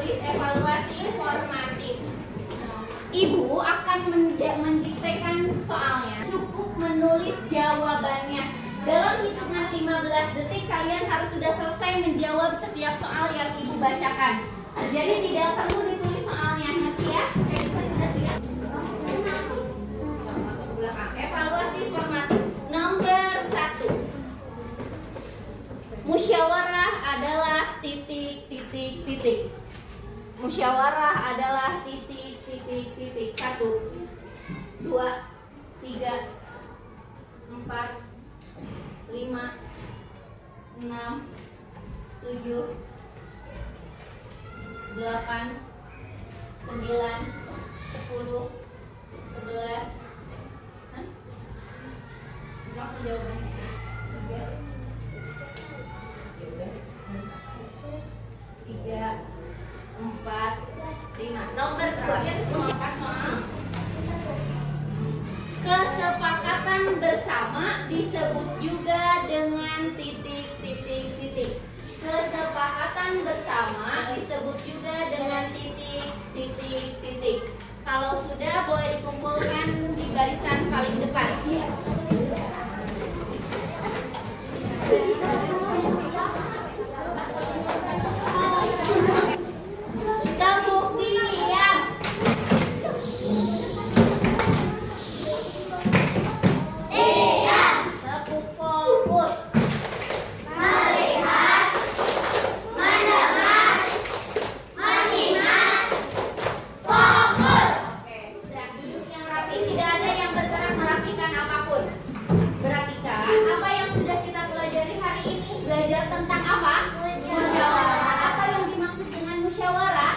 tulis evaluasi formatif. Ibu akan mendiktekan soalnya. Cukup menulis jawabannya. Dalam hitungan 15 detik kalian harus sudah selesai menjawab setiap soal yang Ibu bacakan. Jadi tidak perlu ditulis soalnya, ngerti ya? Saya sudah siap. Evaluasi formatif nomor 1. Musyawarah adalah titik. Musyawarah adalah titik. 1, 2, 3, 4, 5, 6, 7, 8, 9, 10, 11. Langsung jawabannya. 3, 4, 5. Nomor 2 soal. Kesepakatan bersama disebut juga dengan titik. Kesepakatan bersama disebut juga dengan titik. Kalau sudah boleh dikumpulkan di barisan paling depan. Pembuktian. Tepuk fokus. Melihat, mendengar, mengingat, fokus. Oke, sudah duduk yang rapi, tidak ada yang bergerak merapikan apapun. Perhatikan apa yang sudah kita pelajari hari ini. Belajar tentang apa? Musyawarah. Apa yang dimaksud dengan musyawarah?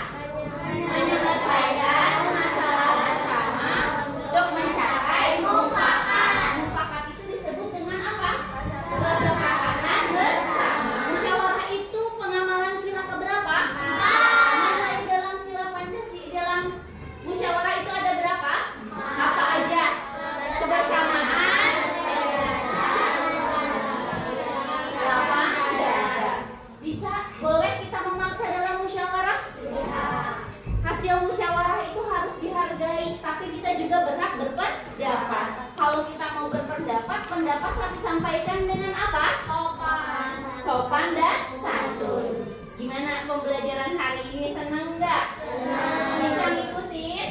Menyelesaikan masalah bersama untuk mencapai mufakat. Mufakat itu disebut dengan apa? Kesepakatan bersama. Musyawarah itu pengamalan sila keberapa? Nilai dalam sila Pancasila dalam musyawarah itu ada berapa? Apa aja? Kebersamaan. Apa? Bisa? Boleh kita memaksa dalam musyawarah? Hasil musyawarah itu harus dihargai, tapi kita juga berhak berpendapat. Kalau kita mau berpendapat, pendapat harus disampaikan dengan apa? Sopan dan santun. Gimana pembelajaran hari ini? Senang nggak? Bisa ngikutin?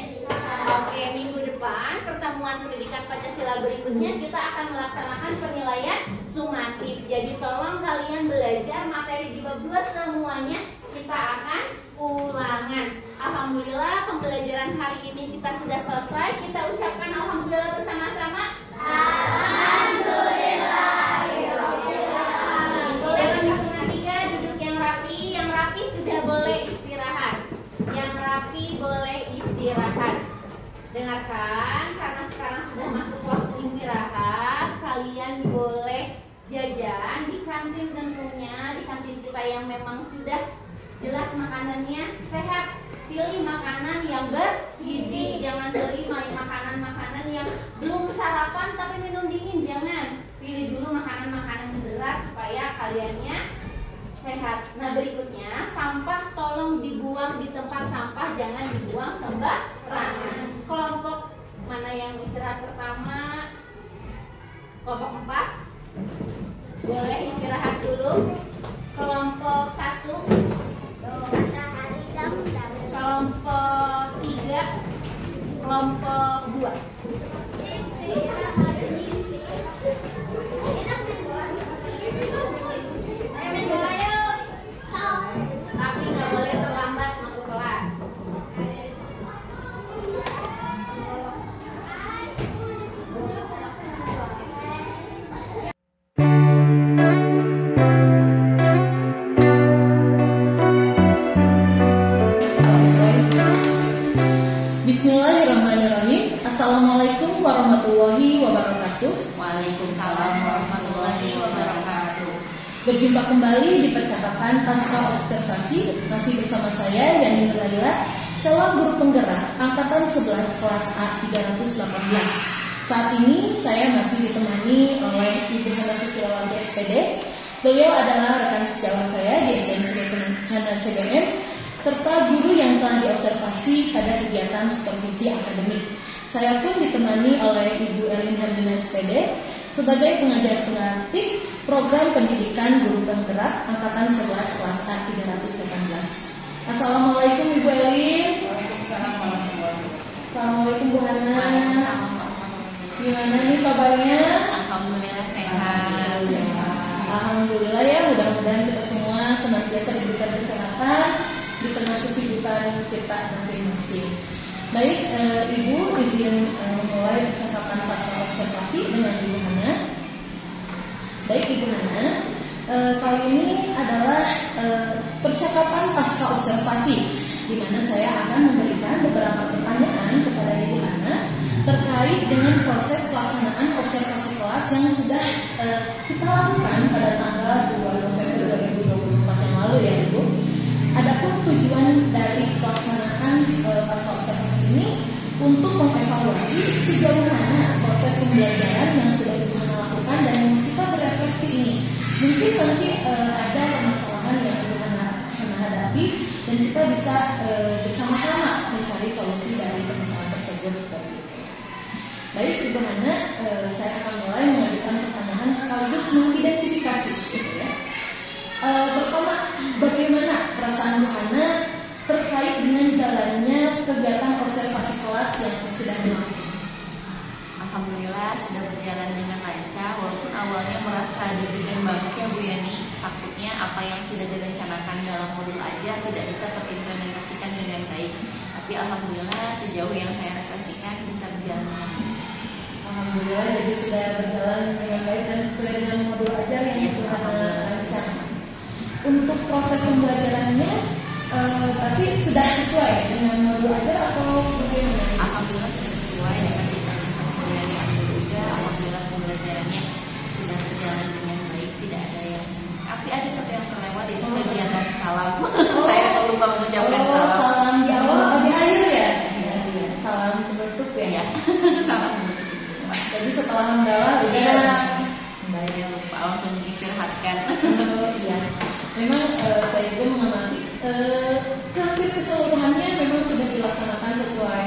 Oke, minggu depan pertemuan pendidikan Pancasila berikutnya kita akan melaksanakan penilaian sumatif. Jadi tolong kalian belajar materi di bab 2 semuanya. Kita akan ulangan. Alhamdulillah pembelajaran hari ini kita sudah selesai. Kita ucapkan alhamdulillah bersama-sama. Alhamdulillah. Dalam hitungan 3 duduk yang rapi. Yang rapi sudah boleh istirahat. Yang rapi boleh istirahat. Dengarkan, karena sekarang sudah masuk waktu istirahat, kalian boleh jajan di kantin tentunya, di kantin kita yang memang sudah jelas makanannya sehat. Pilih makanan yang bergizi, jangan beli makanan-makanan yang belum sarapan tapi minum dingin, jangan. Pilih dulu makanan-makanan berat supaya kaliannya sehat. Nah berikutnya, sampah tolong dibuang di tempat sampah, jangan dibuang sembarangan. Kelompok mana yang istirahat pertama? Kelompok 4 boleh istirahat dulu. Kelompok 1, kelompok 3, kelompok 2. Tapi nggak boleh terlambat masuk kelas. Bismillahirrahmanirrahim. Assalamualaikum warahmatullahi wabarakatuh. Waalaikumsalam warahmatullahi wabarakatuh. Berjumpa kembali di percakapan pasca observasi. Masih bersama saya Yani Laila, calon guru penggerak angkatan 11 kelas A 318. Saat ini saya masih ditemani oleh Ibu Hana Susilawanti SPD. Beliau adalah rekan sejawat saya di SDN Suria Kencana CBN. serta guru yang telah diobservasi pada kegiatan supervisi akademik. Saya pun ditemani oleh Ibu Elin Hermina SPD sebagai pengajar pengaktif program pendidikan guru penggerak angkatan 11 kelas A 318. Assalamualaikum Ibu Elin. Waalaikumsalam warahmatullahi wabarakatuh. Assalamualaikum Bu Hana. Waalaikumsalam. Gimana nih kabarnya? Alhamdulillah sehat. Alhamdulillah ya, mudah-mudahan kita semua senantiasa diberikan kesehatan di tengah kesibukan kita masing-masing. Baik, Ibu izin memulai percakapan pasca observasi dengan Ibu Hana. Baik Ibu Hana, kali ini adalah percakapan pasca observasi, di mana saya akan memberikan beberapa pertanyaan kepada Ibu Hana terkait dengan proses pelaksanaan observasi kelas yang sudah kita lakukan pada tanggal 2 November 2024 yang lalu ya Ibu. Adapun tujuan dari pelaksanaan pasca observasi ini untuk mengevaluasi sejauh mana proses pembelajaran yang sudah Ibu Hana lakukan dan kita berefleksi ini. Mungkin nanti ada permasalahan yang Ibu Hana hadapi dan kita bisa bersama-sama mencari solusi dari permasalahan tersebut. Baik Ibu Hana, saya akan mulai mengajukan pertanyaan sekaligus mengidentifikasi gitu ya. Pertama, bagaimana perasaan Bu Hana terkait dengan jalannya kegiatan observasi kelas yang sudah berlangsung? Alhamdulillah sudah berjalan dengan lancar, walaupun awalnya merasa deg-degan banget ya Bu Yani. Takutnya apa yang sudah direncanakan dalam modul aja tidak bisa terimplementasikan dengan baik. Tapi alhamdulillah sejauh yang saya refleksikan bisa berjalan dengan lancar. Alhamdulillah, jadi sudah berjalan dengan baik dan sesuai dengan modul ajar yang Ibu Hana rencanakan. Untuk proses pembelajarannya, berarti sudah sesuai dengan modul ajar atau bagaimana? Alhamdulillah sudah sesuai dengan fasilitas yang diambil juga. Alhamdulillah pembelajarannya sudah berjalan dengan baik, tidak ada yang tapi ada satu yang terlewat itu kegiatan salam. Saya lupa mengucapkan salam. Salam di awal atau di akhir ya? Iya. Salam penutup ya. Salam. Jadi setelah hamdalah udah Saya lupa langsung istirahatkan. Iya. Memang saya juga mengamati hampir keseluruhannya memang sudah dilaksanakan sesuai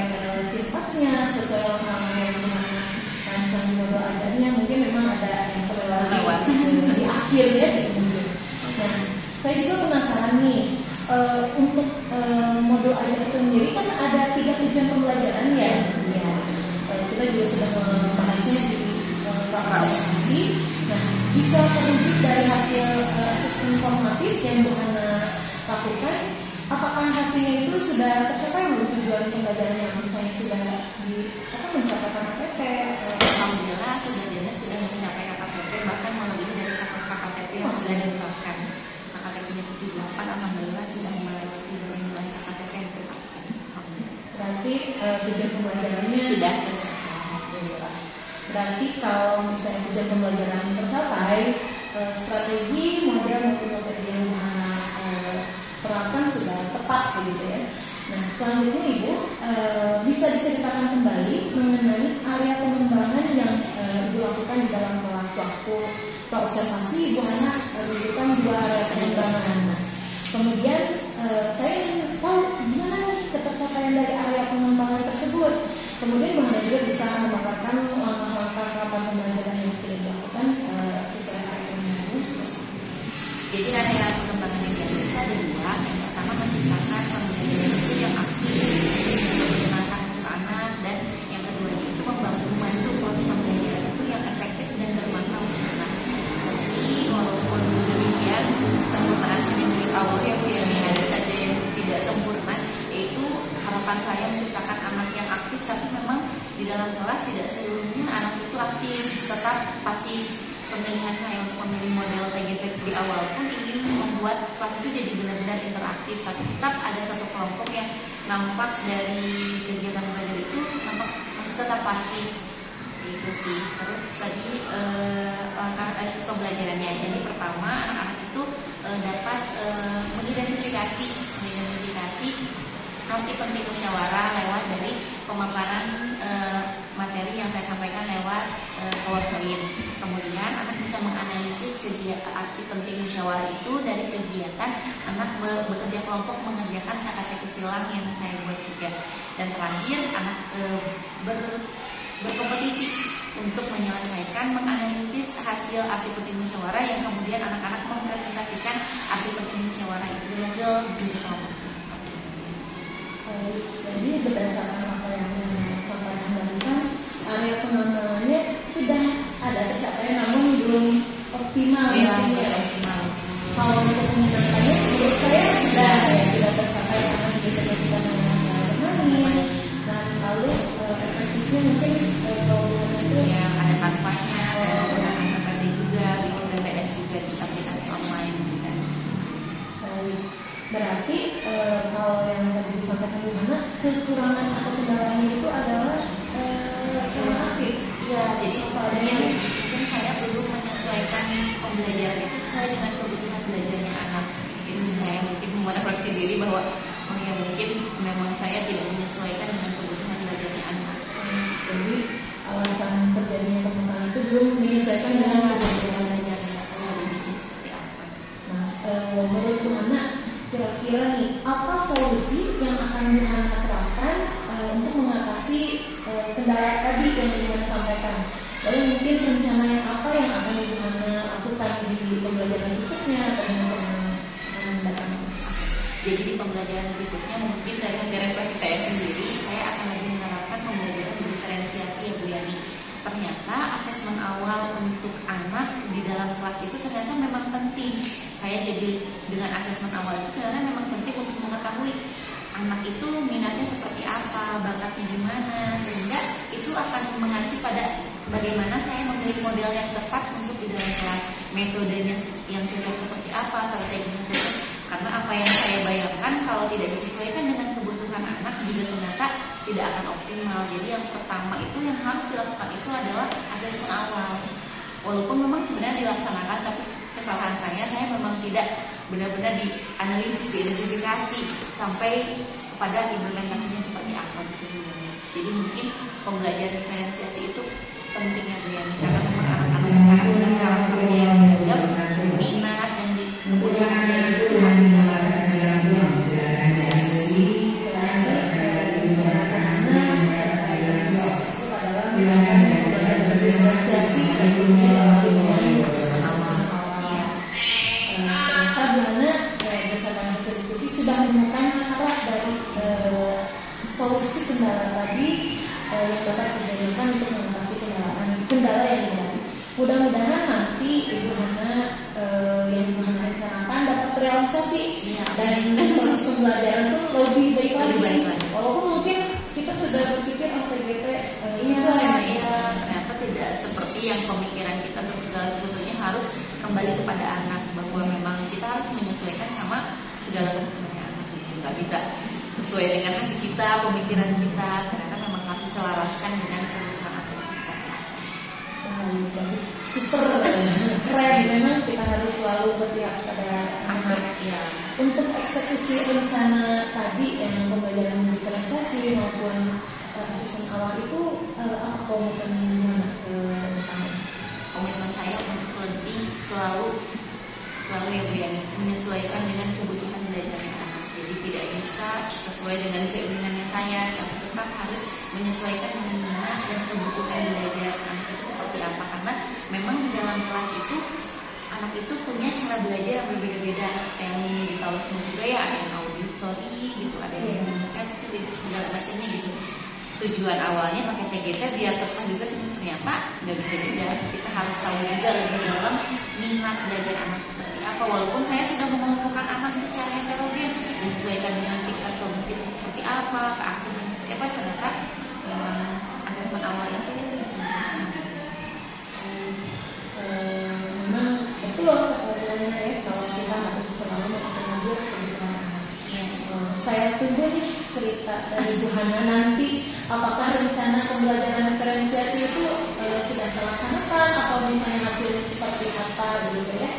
sintaksnya, sesuai langkah yang rancang di modul ajarnya. Mungkin memang ada yang terlewat di akhir ya di ujung. Nah, saya juga penasaran nih untuk modul ajar itu sendiri kan ada 3 tujuan pembelajaran ya. Iya. Kita juga sudah membahasnya di observasi. Nah, jika terujuk dari hasil asesmen formatif yang Bu Hana lakukan, apakah hasilnya itu sudah tercapai belum tujuan pembelajaran yang misalnya sudah mencapai KKTP? Alhamdulillah sudah mencapai KKTP, bahkan melebihi dari KKTP yang sudah ditetapkan. KKTP-nya 78, alhamdulillah sudah melewati dari nilai KKTP yang ditetapkan. Berarti tujuan pembelajarannya Sudah tercapai. Berarti kalau misalnya tujuan pembelajaran tercapai, strategi, model maupun materi yang Bu Hana terapkan sudah tepat begitu ya. Nah, selanjutnya Ibu bisa diceritakan kembali mengenai area pengembangan yang Ibu lakukan di dalam kelas waktu praobservasi. Ibu Hana menunjukkan 2 area pengembangan. Kemudian saya ingin tahu gimana nih ketercapaian dari area pengembangan tersebut. Kemudian Bu Hana juga bisa memaparkan langkah-langkah kapan pembelajaran yang sudah dilakukan sesuai area pengembangan. Jadi area pengembangan yang diambil ada 2. Yang pertama menciptakan pembelajaran itu yang aktif, yang menyenangkan untuk anak, dan yang kedua itu membantu proses pembelajaran itu yang efektif dan bermakna untuk anak. Tapi walaupun demikian, sempurnaan yang di awal yang ada saja yang tidak sempurna, yaitu harapan saya menciptakan anak yang aktif, tapi memang di dalam kelas tidak seluruhnya anak itu aktif, tetap pasif. Pemilihan saya untuk memilih model PGT di awal pun ingin membuat kelas itu jadi benar-benar interaktif, tapi tetap ada satu kelompok yang nampak dari kegiatan belajar itu nampak masih tetap pasif. Itu sih. Terus tadi langkah pembelajarannya. Jadi pertama anak-anak itu dapat mengidentifikasi arti penting musyawarah lewat dari pemaparan materi yang saya sampaikan lewat PowerPoint. Kemudian anak bisa menganalisis kegiatan arti penting musyawarah itu dari kegiatan anak bekerja kelompok mengerjakan kata-kata silang yang saya buat juga. Dan terakhir anak berkompetisi untuk menyelesaikan menganalisis hasil arti penting musyawarah yang kemudian anak-anak mempresentasikan arti penting musyawarah itu hasil studi kelompok. Jadi berdasarkan apa yang disampaikan barusan, area pengembangannya sudah ada tercapai namun belum optimal. Optimal. Kalau untuk menggunakannya, menurut saya sudah tercapai karena diintegrasikan dengan teman-teman. Dan lalu efektifnya mungkin kalau itu ada Canva-nya, saya menggunakan PPT juga, bikin PPS juga di aplikasi online juga. Berarti kalau yang tadi disampaikan Bu Hana, kekurangan atau kendalanya itu adalah kurang aktif. Iya, jadi mungkin saya perlu menyesuaikan pembelajaran itu sesuai dengan kebutuhan belajarnya anak. Itu saya mungkin merefleksi diri bahwa mungkin memang saya tidak menyesuaikan dengan kebutuhan belajarnya anak. Jadi alasan terjadinya permasalahan itu belum menyesuaikan dengan kebutuhan belajarnya. Seperti apa? Nah, menurut Bu Hana, kira-kira nih apa solusi yang akan Bu Hana terapkan untuk mengatasi kendala tadi yang Bu Hana sampaikan? Lalu mungkin rencana yang apa yang akan Bu Hana lakukan di pembelajaran berikutnya atau di masa yang akan mendatang? Jadi di pembelajaran berikutnya mungkin dari hasil refleksi saya sendiri, saya akan lebih menerapkan pembelajaran diferensiasi ya Bu Yani. Ternyata asesmen awal untuk anak di dalam kelas itu ternyata memang penting. Saya jadi dengan asesmen awal itu ternyata memang penting untuk mengetahui anak itu minatnya seperti apa, bakatnya di mana, sehingga itu akan mengacu pada bagaimana saya memilih model yang tepat untuk di dalam kelas, metodenya yang cocok seperti apa, strateginya cocok. Karena apa yang saya bayangkan kalau tidak disesuaikan dengan kebutuhan anak juga ternyata tidak akan optimal. Jadi yang pertama itu yang harus dilakukan itu adalah asesmen awal. Walaupun memang sebenarnya dilaksanakan, tapi kesalahan saya memang tidak benar-benar dianalisis, diidentifikasi sampai pada implementasinya seperti apa gitu. Jadi mungkin pembelajaran diferensiasi itu pentingnya Bu Yani, karena memang anak-anak sekarang dengan karakternya yang beragam, minat dan kebutuhan dari itu harus sudah menemukan cara dari solusi kendala tadi yang dapat digunakan untuk mengatasi kendala yang dihadapi. Mudah-mudahan nanti Ibu Hana yang Ibu Hana rencanakan dapat terrealisasi dan proses pembelajaran itu lebih baik lagi. Walaupun mungkin kita sudah berpikir TGP ternyata tidak seperti yang pemikiran kita sebetulnya harus kembali kepada anak, bahwa memang kita harus menyesuaikan sama segala kebutuhan anak. Nggak bisa sesuai dengan hati kita, pemikiran kita, ternyata memang harus diselaraskan dengan kebutuhan anak itu seperti apa. Bagus, super keren. Memang kita harus selalu berpihak pada anak. Ya. Untuk eksekusi rencana tadi yang pembelajaran diferensiasi maupun asesmen awal itu apa komitmen ke depan? Komitmen saya untuk lebih selalu ya Bu Yani, menyesuaikan dengan kebutuhan belajarnya anak. Jadi tidak bisa sesuai dengan keinginannya saya, tapi tetap harus menyesuaikan dengan minat dan kebutuhan belajar anak itu seperti apa. Karena memang di dalam kelas itu anak itu punya cara belajar yang berbeda-beda. Yang tahu semua juga ya, ada yang auditory gitu, ada yang sketch gitu, segala macamnya gitu. Tujuan awalnya pakai TGT biar juga ternyata nggak bisa juga. Kita harus tahu juga lebih dalam minat belajar anak seperti apa. Walaupun saya sudah mengumpulkan anak secara heterogen, menyesuaikan dengan tingkat kognitif seperti apa, keaktifan seperti apa, ternyata asesmen awal itu memang betul ya, kalau kita harus selalu mengakomodir kebutuhan anak. Saya tunggu nih cerita dari Bu Hana nanti, apakah rencana pembelajaran diferensiasi itu sudah terlaksanakan atau misalnya hasilnya seperti apa gitu ya.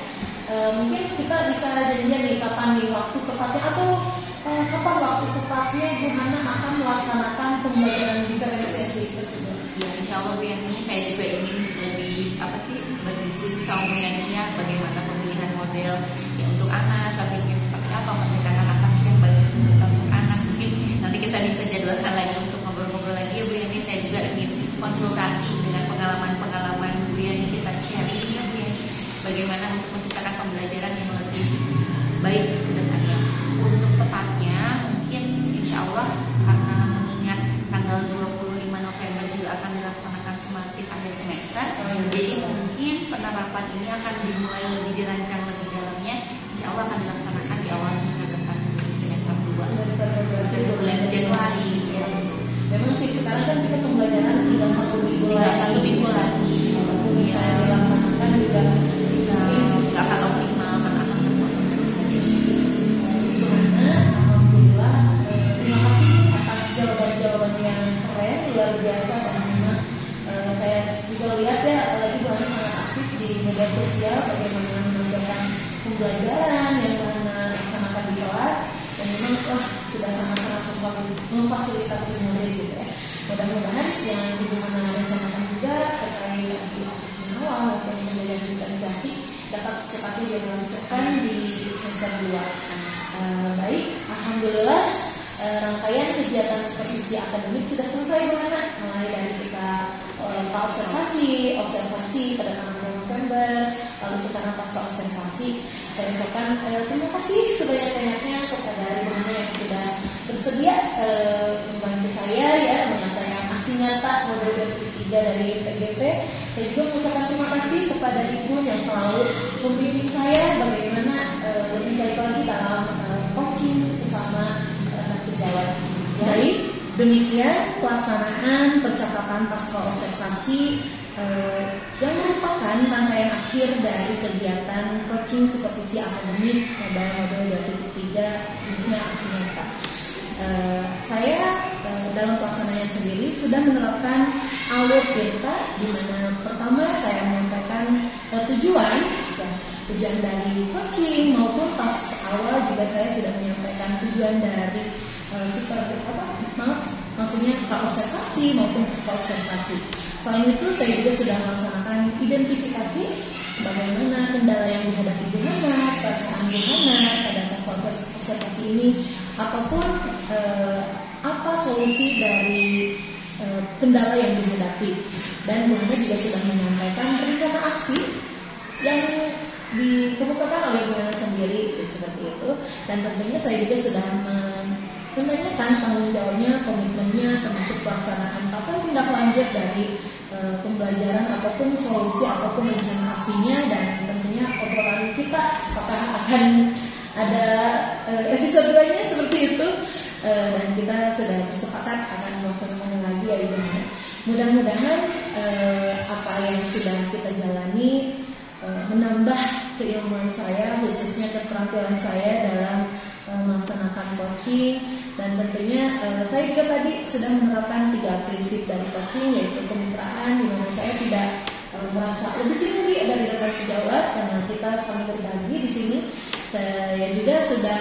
Mungkin kita bisa janjian nih kapan nih waktu tepatnya atau kapan waktu tepatnya Bu Hana akan melaksanakan pembelajaran diferensiasi tersebut. Ya, insya Allah Bu Yani, saya juga ingin lebih berdiskusi sama Bu Yani ya, bagaimana pemilihan model ya untuk anak, targetnya seperti apa, pendekatan apa sih yang baik untuk anak. Mungkin nanti kita bisa jadwalkan lagi untuk ngobrol-ngobrol lagi ya Bu Yani. Saya juga ingin konsultasi dengan pengalaman-pengalaman Bu Yani, kita sharing ya Bu Yani, bagaimana untuk menciptakan pembelajaran yang lebih baik ke depannya. Untuk tepatnya mungkin insya Allah, karena mengingat tanggal 25 November juga akan dilaksanakan sumatif akhir semester, jadi mungkin penerapan ini akan dimulai lebih dirancang lebih dalamnya. Insya Allah akan dilaksanakan di awal semester depan seperti semester 2 Semester bulan Januari ya. Memang sih sekarang kan kita pembelajaran tinggal 1 minggu lagi. Walaupun misalnya dilaksanakan juga nggak akan optimal, akan terpotong dan sebagainya. Alhamdulillah, terima kasih atas jawaban-jawaban yang keren, luar biasa. Karena saya juga lihat ya, lagi banyak sangat aktif di media sosial bagaimana mengerjakan pembelajaran yang mana dilaksanakan di kelas, dan memang sudah sangat-sangat memfasilitasi murid gitu ya. Mudah-mudahan yang Ibu Hana rencanakan juga terkait asesmen awal maupun pembelajaran digitalisasi dapat secepatnya direalisasikan di semester 2. Baik, alhamdulillah rangkaian kegiatan supervisi akademik sudah selesai Bu Hana. Mulai dari kita observasi pada tanggal November, lalu sekarang pasca observasi. Saya ucapkan terima kasih sebanyak-banyaknya kepada Ibu Hana yang sudah bersedia membantu saya ya menyelesaikan aksi nyata modul 23 dari PGP. Saya juga mengucapkan terima kasih kepada Ibu yang selalu membimbing saya bagaimana lebih baik lagi dalam coaching sesama sejawat. Baik, demikian pelaksanaan percakapan pasca observasi yang merupakan rangkaian akhir dari kegiatan coaching supervisi akademik pada modul 23 Bismillah aksi nyata. Saya dalam pelaksanaannya sendiri sudah menerapkan alur tirta, di mana pertama saya menyampaikan tujuan dari coaching maupun pas awal juga saya sudah menyampaikan tujuan dari maksudnya pra-observasi maupun pasca-observasi. Selain itu saya juga sudah melaksanakan identifikasi bagaimana kendala yang dihadapi Bu Hana, perasaan Bu Hana pada pasca-observasi ini, ataupun apa solusi dari kendala yang dihadapi. Dan Bu Hana juga sudah menyampaikan rencana aksi yang dikemukakan oleh Bu Hana sendiri seperti itu. Dan tentunya saya juga sudah menanyakan tanggung jawabnya, komitmennya, termasuk pelaksanaan kapan tindak lanjut dari pembelajaran ataupun solusi ataupun rencana aksinya, dan tentunya obrolan kita apakah akan ada episode 2-nya seperti itu, dan kita sudah bersepakat akan melaksanakan lagi ya Ibu. Mudah-mudahan apa yang sudah kita jalani menambah keilmuan saya, khususnya keterampilan saya dalam melaksanakan coaching. Dan tentunya saya juga tadi sudah menerapkan 3 prinsip dari coaching, yaitu kemitraan, di mana saya tidak merasa lebih tinggi dari rekan sejawat karena kita saling berbagi di sini. Saya juga sudah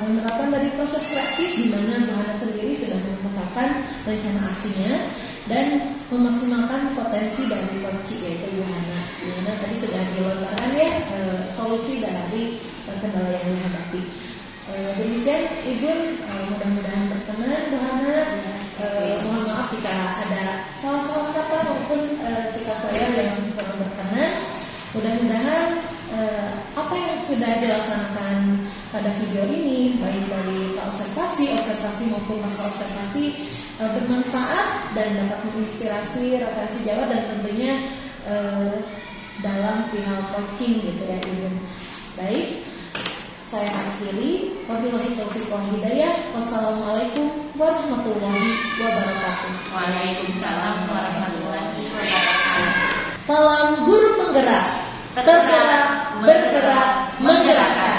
menerapkan dari proses kreatif, di mana Bu Hana sendiri sudah mengemukakan rencana aksinya dan memaksimalkan potensi dari coaching, yaitu Bu Hana. Di mana tadi sudah dilontarkan ya solusi dari kendala yang dihadapi. Demikian Ibu, mudah-mudahan berkenan Bu Hana. Mohon maaf jika ada salah-salah kata maupun sikap saya yang kurang berkenan. Mudah-mudahan apa yang sudah dilaksanakan pada video ini, baik dari observasi maupun pasca observasi, bermanfaat dan dapat menginspirasi rekan sejawat dan tentunya dalam perihal coaching gitu ya Ibu. Baik, saya akhiri. Wabillahi taufiq wal hidayah. Wassalamualaikum warahmatullahi wabarakatuh. Waalaikumsalam warahmatullahi wabarakatuh. Salam guru penggerak, tergerak, bergerak, menggerakkan.